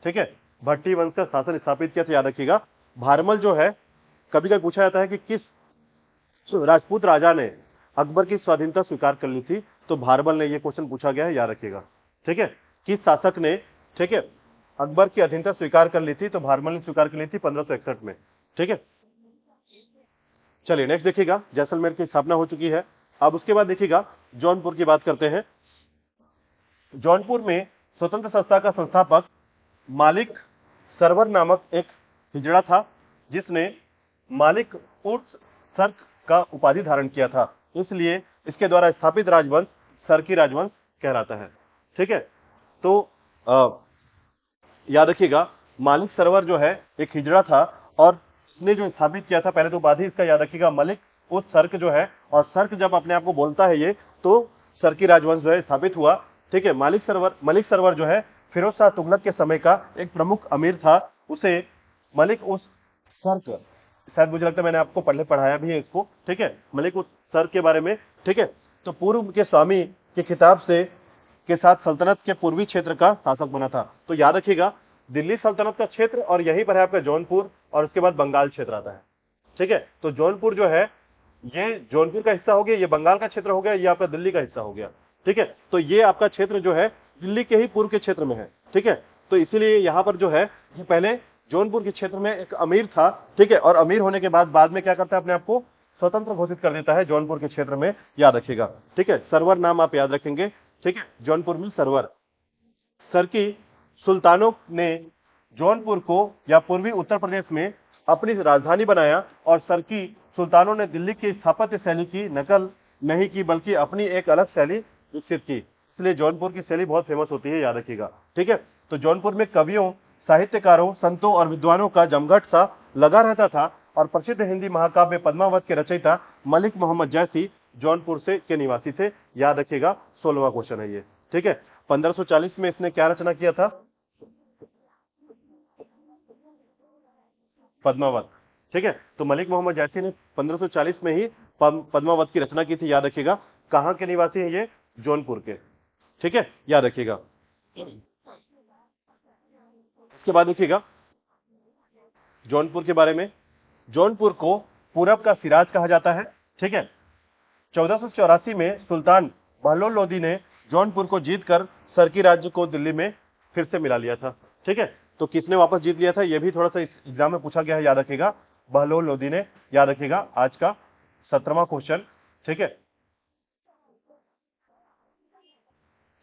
ठीक है, भट्टी वंश का शासन स्थापित किया था, याद रखिएगा। भारमल जो है, कभी कभी पूछा जाता है कि किस राजपूत राजा ने अकबर की स्वाधीनता स्वीकार कर ली थी, तो भारमल ने, यह क्वेश्चन पूछा गया है, याद रखिएगा, ठीक है। किस शासक ने, ठीक है, अकबर की अधीनता स्वीकार कर ली थी? तो भारमल ने स्वीकार कर ली थी 1561 में, ठीक है। चलिए नेक्स्ट देखिएगा, जैसलमेर की स्थापना हो चुकी है। अब उसके बाद देखिएगा, जौनपुर की बात करते हैं। जौनपुर में स्वतंत्र संस्था का संस्थापक मालिक सरवर नामक एक हिजड़ा था, जिसने मालिक उर्स सर्क का उपाधि धारण किया था, इसलिए इसके द्वारा स्थापित राजवंश सर्की राजवंश कहलाता है, ठीक है। तो याद रखिएगा, मालिक सरवर जो है एक हिजड़ा था और उसने जो स्थापित किया था, पहले तो उपाधि इसका याद रखिएगा मलिक उस सर्क जो है, और सर्क जब अपने आप को बोलता है ये, तो सर्की राजवंश जो है स्थापित हुआ, ठीक है। मलिक सरवर जो है फिरोज शाह तुगलक के समय का एक प्रमुख अमीर था, उसे मलिक उस सर्क, शायद मुझे लगता है मैंने आपको पहले पढ़ाया भी है इसको, ठीक है, मलिक उस सर्क के बारे में, ठीक है। तो पूर्व के स्वामी के खिताब से के साथ सल्तनत के पूर्वी क्षेत्र का शासक बना था। तो याद रखिएगा, दिल्ली सल्तनत का क्षेत्र, और यहीं पर है आपका जौनपुर, और उसके बाद बंगाल क्षेत्र आता है, ठीक है। तो जौनपुर जो है, ये जौनपुर का हिस्सा हो गया, ये बंगाल का क्षेत्र हो गया, ये आपका दिल्ली का हिस्सा हो गया, ठीक है। तो ये आपका क्षेत्र जो है दिल्ली के ही पूर्व के क्षेत्र में है, ठीक है। तो इसीलिए यहां पर जो है, ये पहले जौनपुर के क्षेत्र में एक अमीर था, ठीक है, और अमीर होने के बाद में क्या करता है, अपने आप को स्वतंत्र घोषित कर देता है जौनपुर के क्षेत्र में, याद रखिएगा, ठीक है। सरवर नाम आप याद रखेंगे, ठीक है, जौनपुर में सरवर। सर्की सुल्तानों ने जौनपुर को या पूर्वी उत्तर प्रदेश में अपनी राजधानी बनाया, और सर्की सुल्तानों ने दिल्ली की स्थापत्य शैली की नकल नहीं की, बल्कि अपनी एक अलग शैली विकसित की, इसलिए जौनपुर की शैली बहुत फेमस होती है, याद रखिएगा, ठीक है। तो जौनपुर में कवियों, साहित्यकारों, संतों और विद्वानों का जमघट सा लगा रहता था, और प्रसिद्ध हिंदी महाकाव्य पद्मावत के रचयिता मलिक मोहम्मद जैसी जौनपुर से के निवासी थे, याद रखिएगा। 16वां क्वेश्चन है ये, ठीक है। 1540 में इसने क्या रचना किया था? पद्मावत, ठीक है। तो मलिक मोहम्मद जैसी ने 1540 में ही पद्मावत की रचना की थी, याद रखिएगा। कहां के निवासी हैं ये? जौनपुर के, ठीक है, याद रखिएगा। इसके बाद देखिएगा, जौनपुर के बारे में। जौनपुर को पूरब का सिराज कहा जाता है। ठीक है, 1484 में सुल्तान बहलोल लोदी ने जौनपुर को जीतकर सरकी राज्य को दिल्ली में फिर से मिला लिया था। ठीक है, तो किसने वापस जीत लिया था, यह भी थोड़ा सा इस एग्जाम में पूछा गया है, याद रखिएगा। बहलोल लोदी ने, याद रखिएगा, आज का 17वां क्वेश्चन। ठीक है,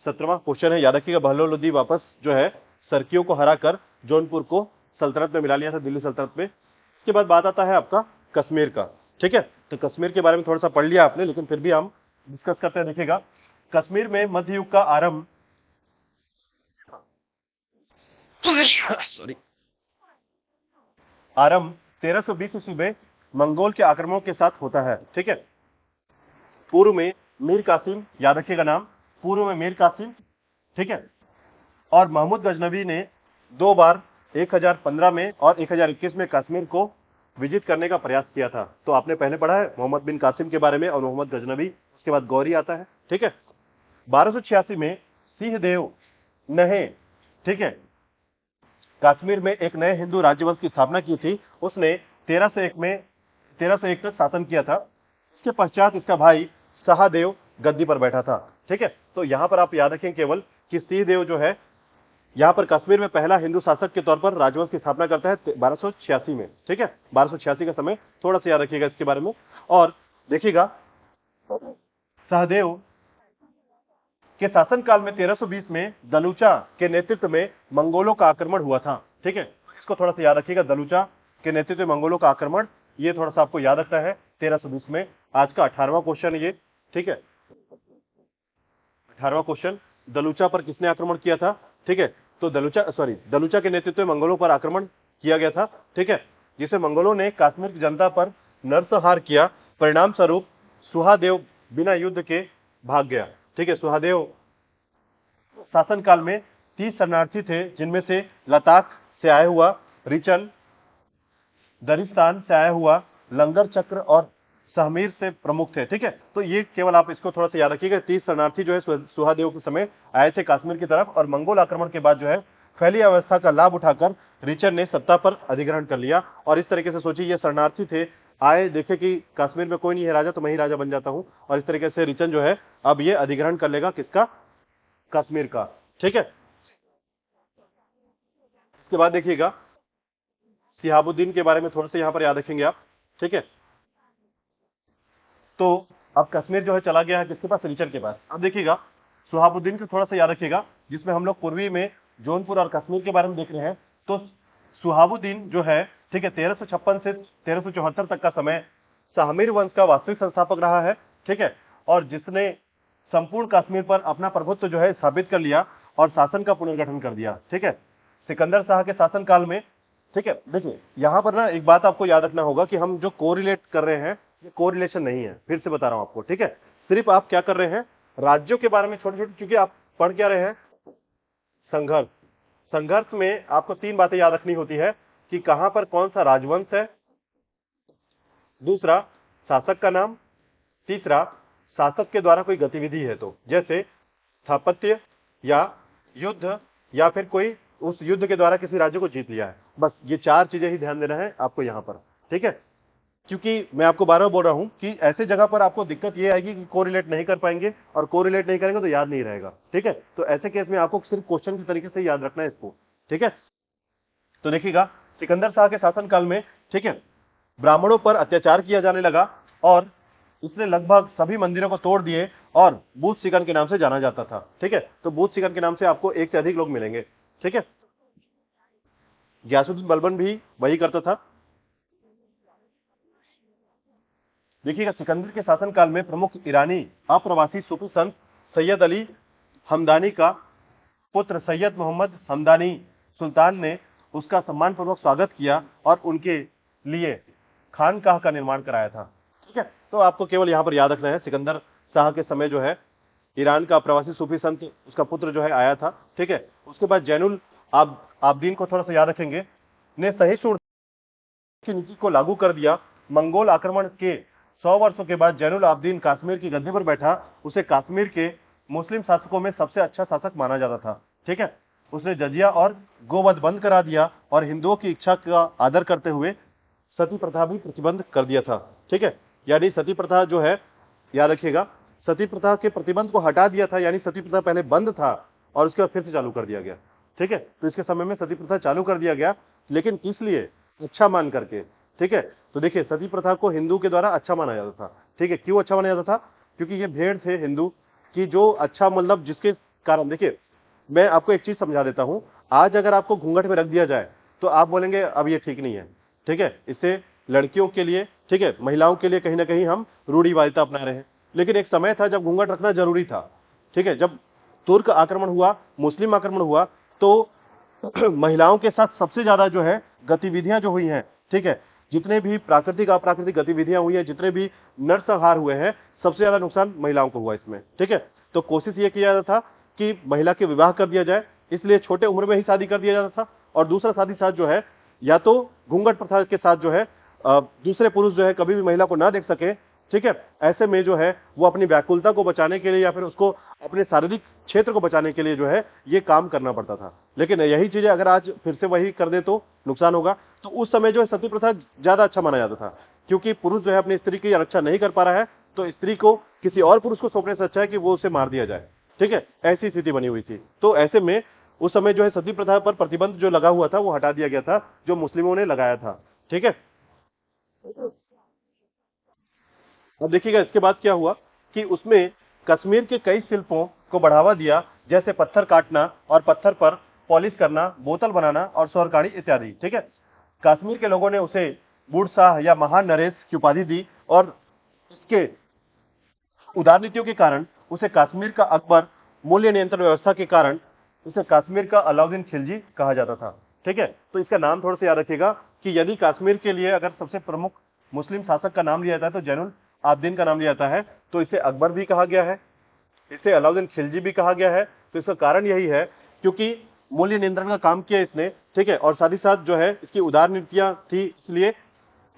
17वां क्वेश्चन है, याद रखिएगा। बहलोल लोदी वापस जो है सरकियों को हराकर जौनपुर को सल्तनत में मिला लिया था, दिल्ली सल्तनत में। इसके बाद बात आता है आपका कश्मीर का। ठीक है, तो कश्मीर के बारे में थोड़ा सा पढ़ लिया आपने, लेकिन फिर भी हम डिस्कस करते हैं। देखिएगा, कश्मीर में मध्य युग का आरंभ सॉरी आरंभ 1320 ईस्वी में मंगोल के आक्रमणों के साथ होता है। ठीक है, पूर्व में मीर कासिम, याद रखिएगा नाम, पूर्व में मीर कासिम। ठीक है, और महमूद गजनवी ने 2 बार 1015 में और 1021 में कश्मीर को विजिट करने का प्रयास किया था। तो आपने पहले पढ़ा है मोहम्मद बिन कासिम के बारे में और मोहम्मद गजनवी, उसके बाद गौरी आता है। ठीक है, 1286 में सिंहदेव ने, ठीक है, कश्मीर में एक नए हिंदू राज्यवंश की स्थापना की थी। उसने 1301 तक शासन किया था। इसके पश्चात इसका भाई शाहदेव गद्दी पर बैठा था। ठीक है, तो यहां पर आप याद रखें केवल कि सिंहदेव जो है यहां पर कश्मीर में पहला हिंदू शासक के तौर पर राजवंश की स्थापना करता है 1286 में। ठीक है, 1286 का समय थोड़ा सा याद रखिएगा इसके बारे में। और देखिएगा, सहदेव के शासनकाल में 1320 में दलूचा के नेतृत्व में मंगोलों का आक्रमण हुआ था। ठीक है, इसको थोड़ा सा याद रखिएगा, दलूचा के नेतृत्व में मंगोलों का आक्रमण, ये थोड़ा सा आपको याद रखना है 1320 में। आज का 18वां क्वेश्चन ये। ठीक है, 18वां क्वेश्चन, दलूचा पर किसने आक्रमण किया था। ठीक है, तो दलूचा के नेतृत्व में मंगोलों पर आक्रमण किया गया था। ठीक है, जिसमें मंगोलों ने कश्मीर की जनता पर नरसंहार किया। परिणाम स्वरूप सुहादेव बिना युद्ध के भाग गया। ठीक है, सुहादेव शासनकाल में 30 शरणार्थी थे, जिनमें से लद्दाख से आया हुआ रिचन, दरिस्तान से आया हुआ लंगर चक्र और सहमीर से प्रमुख थे। ठीक है, तो ये केवल आप इसको थोड़ा सा याद रखिएगा। 30 शरणार्थी जो है सुहादेव के समय आए थे कश्मीर की तरफ, और मंगोल आक्रमण के बाद जो है फैली अवस्था का लाभ उठाकर रिचन ने सत्ता पर अधिग्रहण कर लिया। और इस तरीके से सोचिए, ये शरणार्थी थे, आए, देखे कि कश्मीर में कोई नहीं है राजा, तो मैं ही राजा बन जाता हूं, और इस तरीके से रिचन जो है अब ये अधिग्रहण कर लेगा किसका, कश्मीर का। ठीक है, इसके बाद देखिएगा सिहाबुद्दीन के बारे में थोड़ा सा यहां पर याद रखेंगे आप। ठीक है, तो अब कश्मीर जो है चला गया है किसके पास, रिचन के पास। अब देखिएगा सुहाबुद्दीन को थोड़ा सा याद रखिएगा, जिसमें हम लोग पूर्वी में जौनपुर और कश्मीर के बारे में देख रहे हैं। तो सुहाबुद्दीन जो है, ठीक है, 1356 से 1374 तक का समय सहमीर वंश का वास्तविक संस्थापक रहा है। ठीक है, और जिसने संपूर्ण कश्मीर पर अपना प्रभुत्व जो है स्थापित कर लिया और शासन का पुनर्गठन कर दिया। ठीक है, सिकंदर शाह के शासनकाल में। ठीक है, देखिए यहां पर ना एक बात आपको याद रखना होगा कि हम जो कोरिलेट कर रहे हैं, ये कोरिलेशन नहीं है, फिर से बता रहा हूं आपको। ठीक है, सिर्फ आप क्या कर रहे हैं, राज्यों के बारे में छोटे छोटे, क्योंकि आप पढ़ क्या रहे हैं, संघर्ष। संघर्ष में आपको 3 बातें याद रखनी होती है कि कहां पर कौन सा राजवंश है, दूसरा शासक का नाम, तीसरा शासक के द्वारा कोई गतिविधि है, तो जैसे स्थापत्य या युद्ध या फिर कोई उस युद्ध के द्वारा किसी राज्य को जीत लिया है। बस ये 4 चीजें ही ध्यान देना है आपको यहां पर। ठीक है, क्योंकि मैं आपको बार बार बोल रहा हूं कि ऐसे जगह पर आपको दिक्कत ये आएगी कि कोरिलेट नहीं कर पाएंगे, और कोरिलेट नहीं करेंगे तो याद नहीं रहेगा। ठीक है, तो ऐसे केस में आपको सिर्फ क्वेश्चन के तरीके से याद रखना है इसको। ठीक है, तो देखिएगा सिकंदर शाह के शासनकाल में, ठीक है, ब्राह्मणों पर अत्याचार किया जाने लगा और इसने लगभग सभी मंदिरों को तोड़ दिए और बूथ सिकन के नाम से जाना जाता था। ठीक है, तो बूथ सिकन के नाम से आपको एक से अधिक लोग मिलेंगे। ठीक है, गयासुद्दीन बलबन भी वही करता था। देखिएगा सिकंदर के शासनकाल में प्रमुख ईरानी अप्रवासी सूफी संत सैयद अली हमदानी का पुत्र सैयद मोहम्मद हमदानी सुल्तान ने उसका सम्मानपूर्वक स्वागत किया और उनके लिए खानकाह का निर्माण कराया था। ठीक है, तो आपको केवल यहां पर याद रखना है, सिकंदर शाह के समय जो है ईरान का प्रवासी सूफी संत, उसका पुत्र जो है आया था। ठीक है, उसके बाद जैनुल आबदीन को थोड़ा सा याद रखेंगे, ने सहिष्णुता की नीति को लागू कर दिया। मंगोल आक्रमण के 100 वर्षों के बाद जैनुल आबदीन कश्मीर की गद्दी पर बैठा। उसे कश्मीर के मुस्लिम शासकों में सबसे अच्छा शासक माना जाता था। ठीक है, उसने जजिया और गोवध बंद करा दिया और हिंदुओं की इच्छा का आदर करते हुए सती प्रथा भी प्रतिबंध कर दिया था। ठीक है, यानी सती प्रथा जो है, याद रखिएगा, सती प्रथा के प्रतिबंध को हटा दिया था, यानी सती प्रथा पहले बंद था और उसके बाद फिर से चालू कर दिया गया। ठीक है, तो इसके समय में सती प्रथा चालू कर दिया गया, लेकिन किस लिए? अच्छा मान करके। ठीक है, तो देखिए सती प्रथा को हिंदू के द्वारा अच्छा माना जाता था। ठीक है, क्यों अच्छा माना जाता था? क्योंकि ये भेड़ थे हिंदू की जो अच्छा, मतलब जिसके कारण, देखिए मैं आपको एक चीज समझा देता हूं। आज अगर आपको घूंघट में रख दिया जाए तो आप बोलेंगे अब ये ठीक नहीं है। ठीक है, इससे लड़कियों के लिए, ठीक है, महिलाओं के लिए कहीं ना कहीं हम रूढ़िवादिता अपना रहे हैं। लेकिन एक समय था जब घूंघट रखना जरूरी था। ठीक है, जब तुर्क आक्रमण हुआ, मुस्लिम आक्रमण हुआ, तो महिलाओं के साथ सबसे ज्यादा जो है गतिविधियां जो हुई हैं, ठीक है, जितने भी प्राकृतिक अप्राकृतिक गतिविधियां हुई है, जितने भी नरसंहार हुए हैं, सबसे ज्यादा नुकसान महिलाओं को हुआ इसमें। ठीक है, तो कोशिश ये किया जाता था कि महिला के विवाह कर दिया जाए, इसलिए छोटे उम्र में ही शादी कर दिया जाता था। और दूसरा शादी साथ जो है, या तो घूंघट प्रथा के साथ जो है दूसरे पुरुष जो है कभी भी महिला को ना देख सके। ठीक है, ऐसे में जो है वो अपनी व्याकुलता को बचाने के लिए या फिर उसको अपने शारीरिक क्षेत्र को बचाने के लिए जो है ये काम करना पड़ता था। लेकिन यही चीजें अगर आज फिर से वही कर दे तो नुकसान होगा। तो उस समय जो है सती प्रथा ज्यादा अच्छा माना जाता था, क्योंकि पुरुष जो है अपनी स्त्री की रक्षा नहीं कर पा रहा है, तो स्त्री को किसी और पुरुष को सौंपने से अच्छा है कि वो उसे मार दिया जाए। ठीक है, ऐसी स्थिति बनी हुई थी। तो ऐसे में उस समय जो है सती प्रथा पर प्रतिबंध जो लगा हुआ था वो हटा दिया गया था, जो मुस्लिमों ने लगाया था। ठीक है, अब देखिएगा इसके बाद क्या हुआ कि उसमें कश्मीर के कई शिल्पों को बढ़ावा दिया, जैसे पत्थर काटना और पत्थर पर पॉलिश करना, बोतल बनाना और स्वरकाड़ी इत्यादि। ठीक है, कश्मीर के लोगों ने उसे बूढ़ शाह या महान नरेश की उपाधि दी और उसके उदार नीतियों के कारण उसे कश्मीर का अकबर, मूल्य नियंत्रण व्यवस्था के कारण इसे कश्मीर का अलाउद्दीन खिलजी कहा जाता था। ठीक है, तो इसका नाम थोड़ा सा याद रखिएगा कि यदि कश्मीर के लिए अगर सबसे प्रमुख मुस्लिम शासक का नाम लिया जाता है तो जैनुल आब्दीन का नाम लिया जाता है, तो इसे अकबर भी कहा गया है, इसे अलाउद्दीन खिलजी भी कहा गया है। तो इसका कारण यही है क्योंकि मूल्य नियंत्रण का काम किया इसने। ठीक है, और साथ ही साथ जो है इसकी उदार नीतियां थी, इसलिए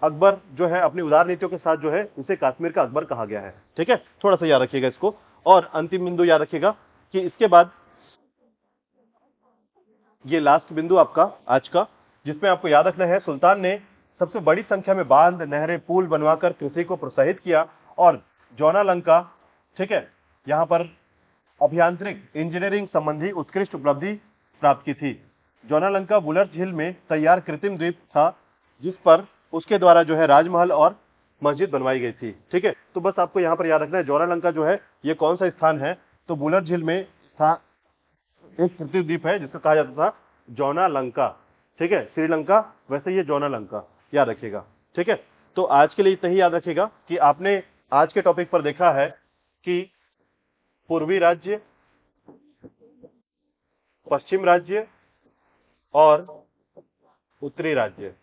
अकबर जो है अपनी उदार नीतियों के साथ जो है इसे कश्मीर का अकबर कहा गया है। ठीक है, थोड़ा सा याद रखिएगा इसको। और अंतिम बिंदु याद रखिएगा कि इसके बाद ये लास्ट बिंदु आपका आज का, जिसमें आपको याद रखना है, सुल्तान ने सबसे बड़ी संख्या में बांध, नहरें, पुल बनवाकर कृषि को प्रोत्साहित किया और जौनालंका, ठीक है, यहां पर अभियांत्रिक इंजीनियरिंग संबंधी उत्कृष्ट उपलब्धि प्राप्त की थी। जौनालंका वुलर झील में तैयार कृत्रिम द्वीप था, जिस पर उसके द्वारा जो है राजमहल और मस्जिद बनवाई गई थी। ठीक है, तो बस आपको यहां पर याद रखना है जौनालंका जो है ये कौन सा स्थान है, तो वुलर झील में स्थान एक कृत्रिम द्वीप है जिसका कहा जाता था जौनालंका। ठीक है, श्रीलंका वैसे ये जौनालंका, याद रखिएगा। ठीक है, तो आज के लिए इतना ही याद रखिएगा कि आपने आज के टॉपिक पर देखा है कि पूर्वी राज्य, पश्चिम राज्य और उत्तरी राज्य।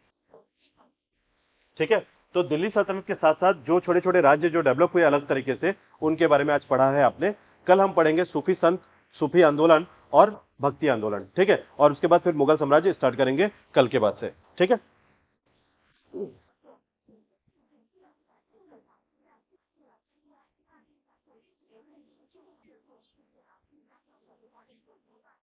ठीक है, तो दिल्ली सल्तनत के साथ साथ जो छोटे छोटे राज्य जो डेवलप हुए अलग तरीके से, उनके बारे में आज पढ़ा है आपने। कल हम पढ़ेंगे सूफी संत, सूफी आंदोलन और भक्ति आंदोलन। ठीक है, और उसके बाद फिर मुगल साम्राज्य स्टार्ट करेंगे कल के बाद से। ठीक है।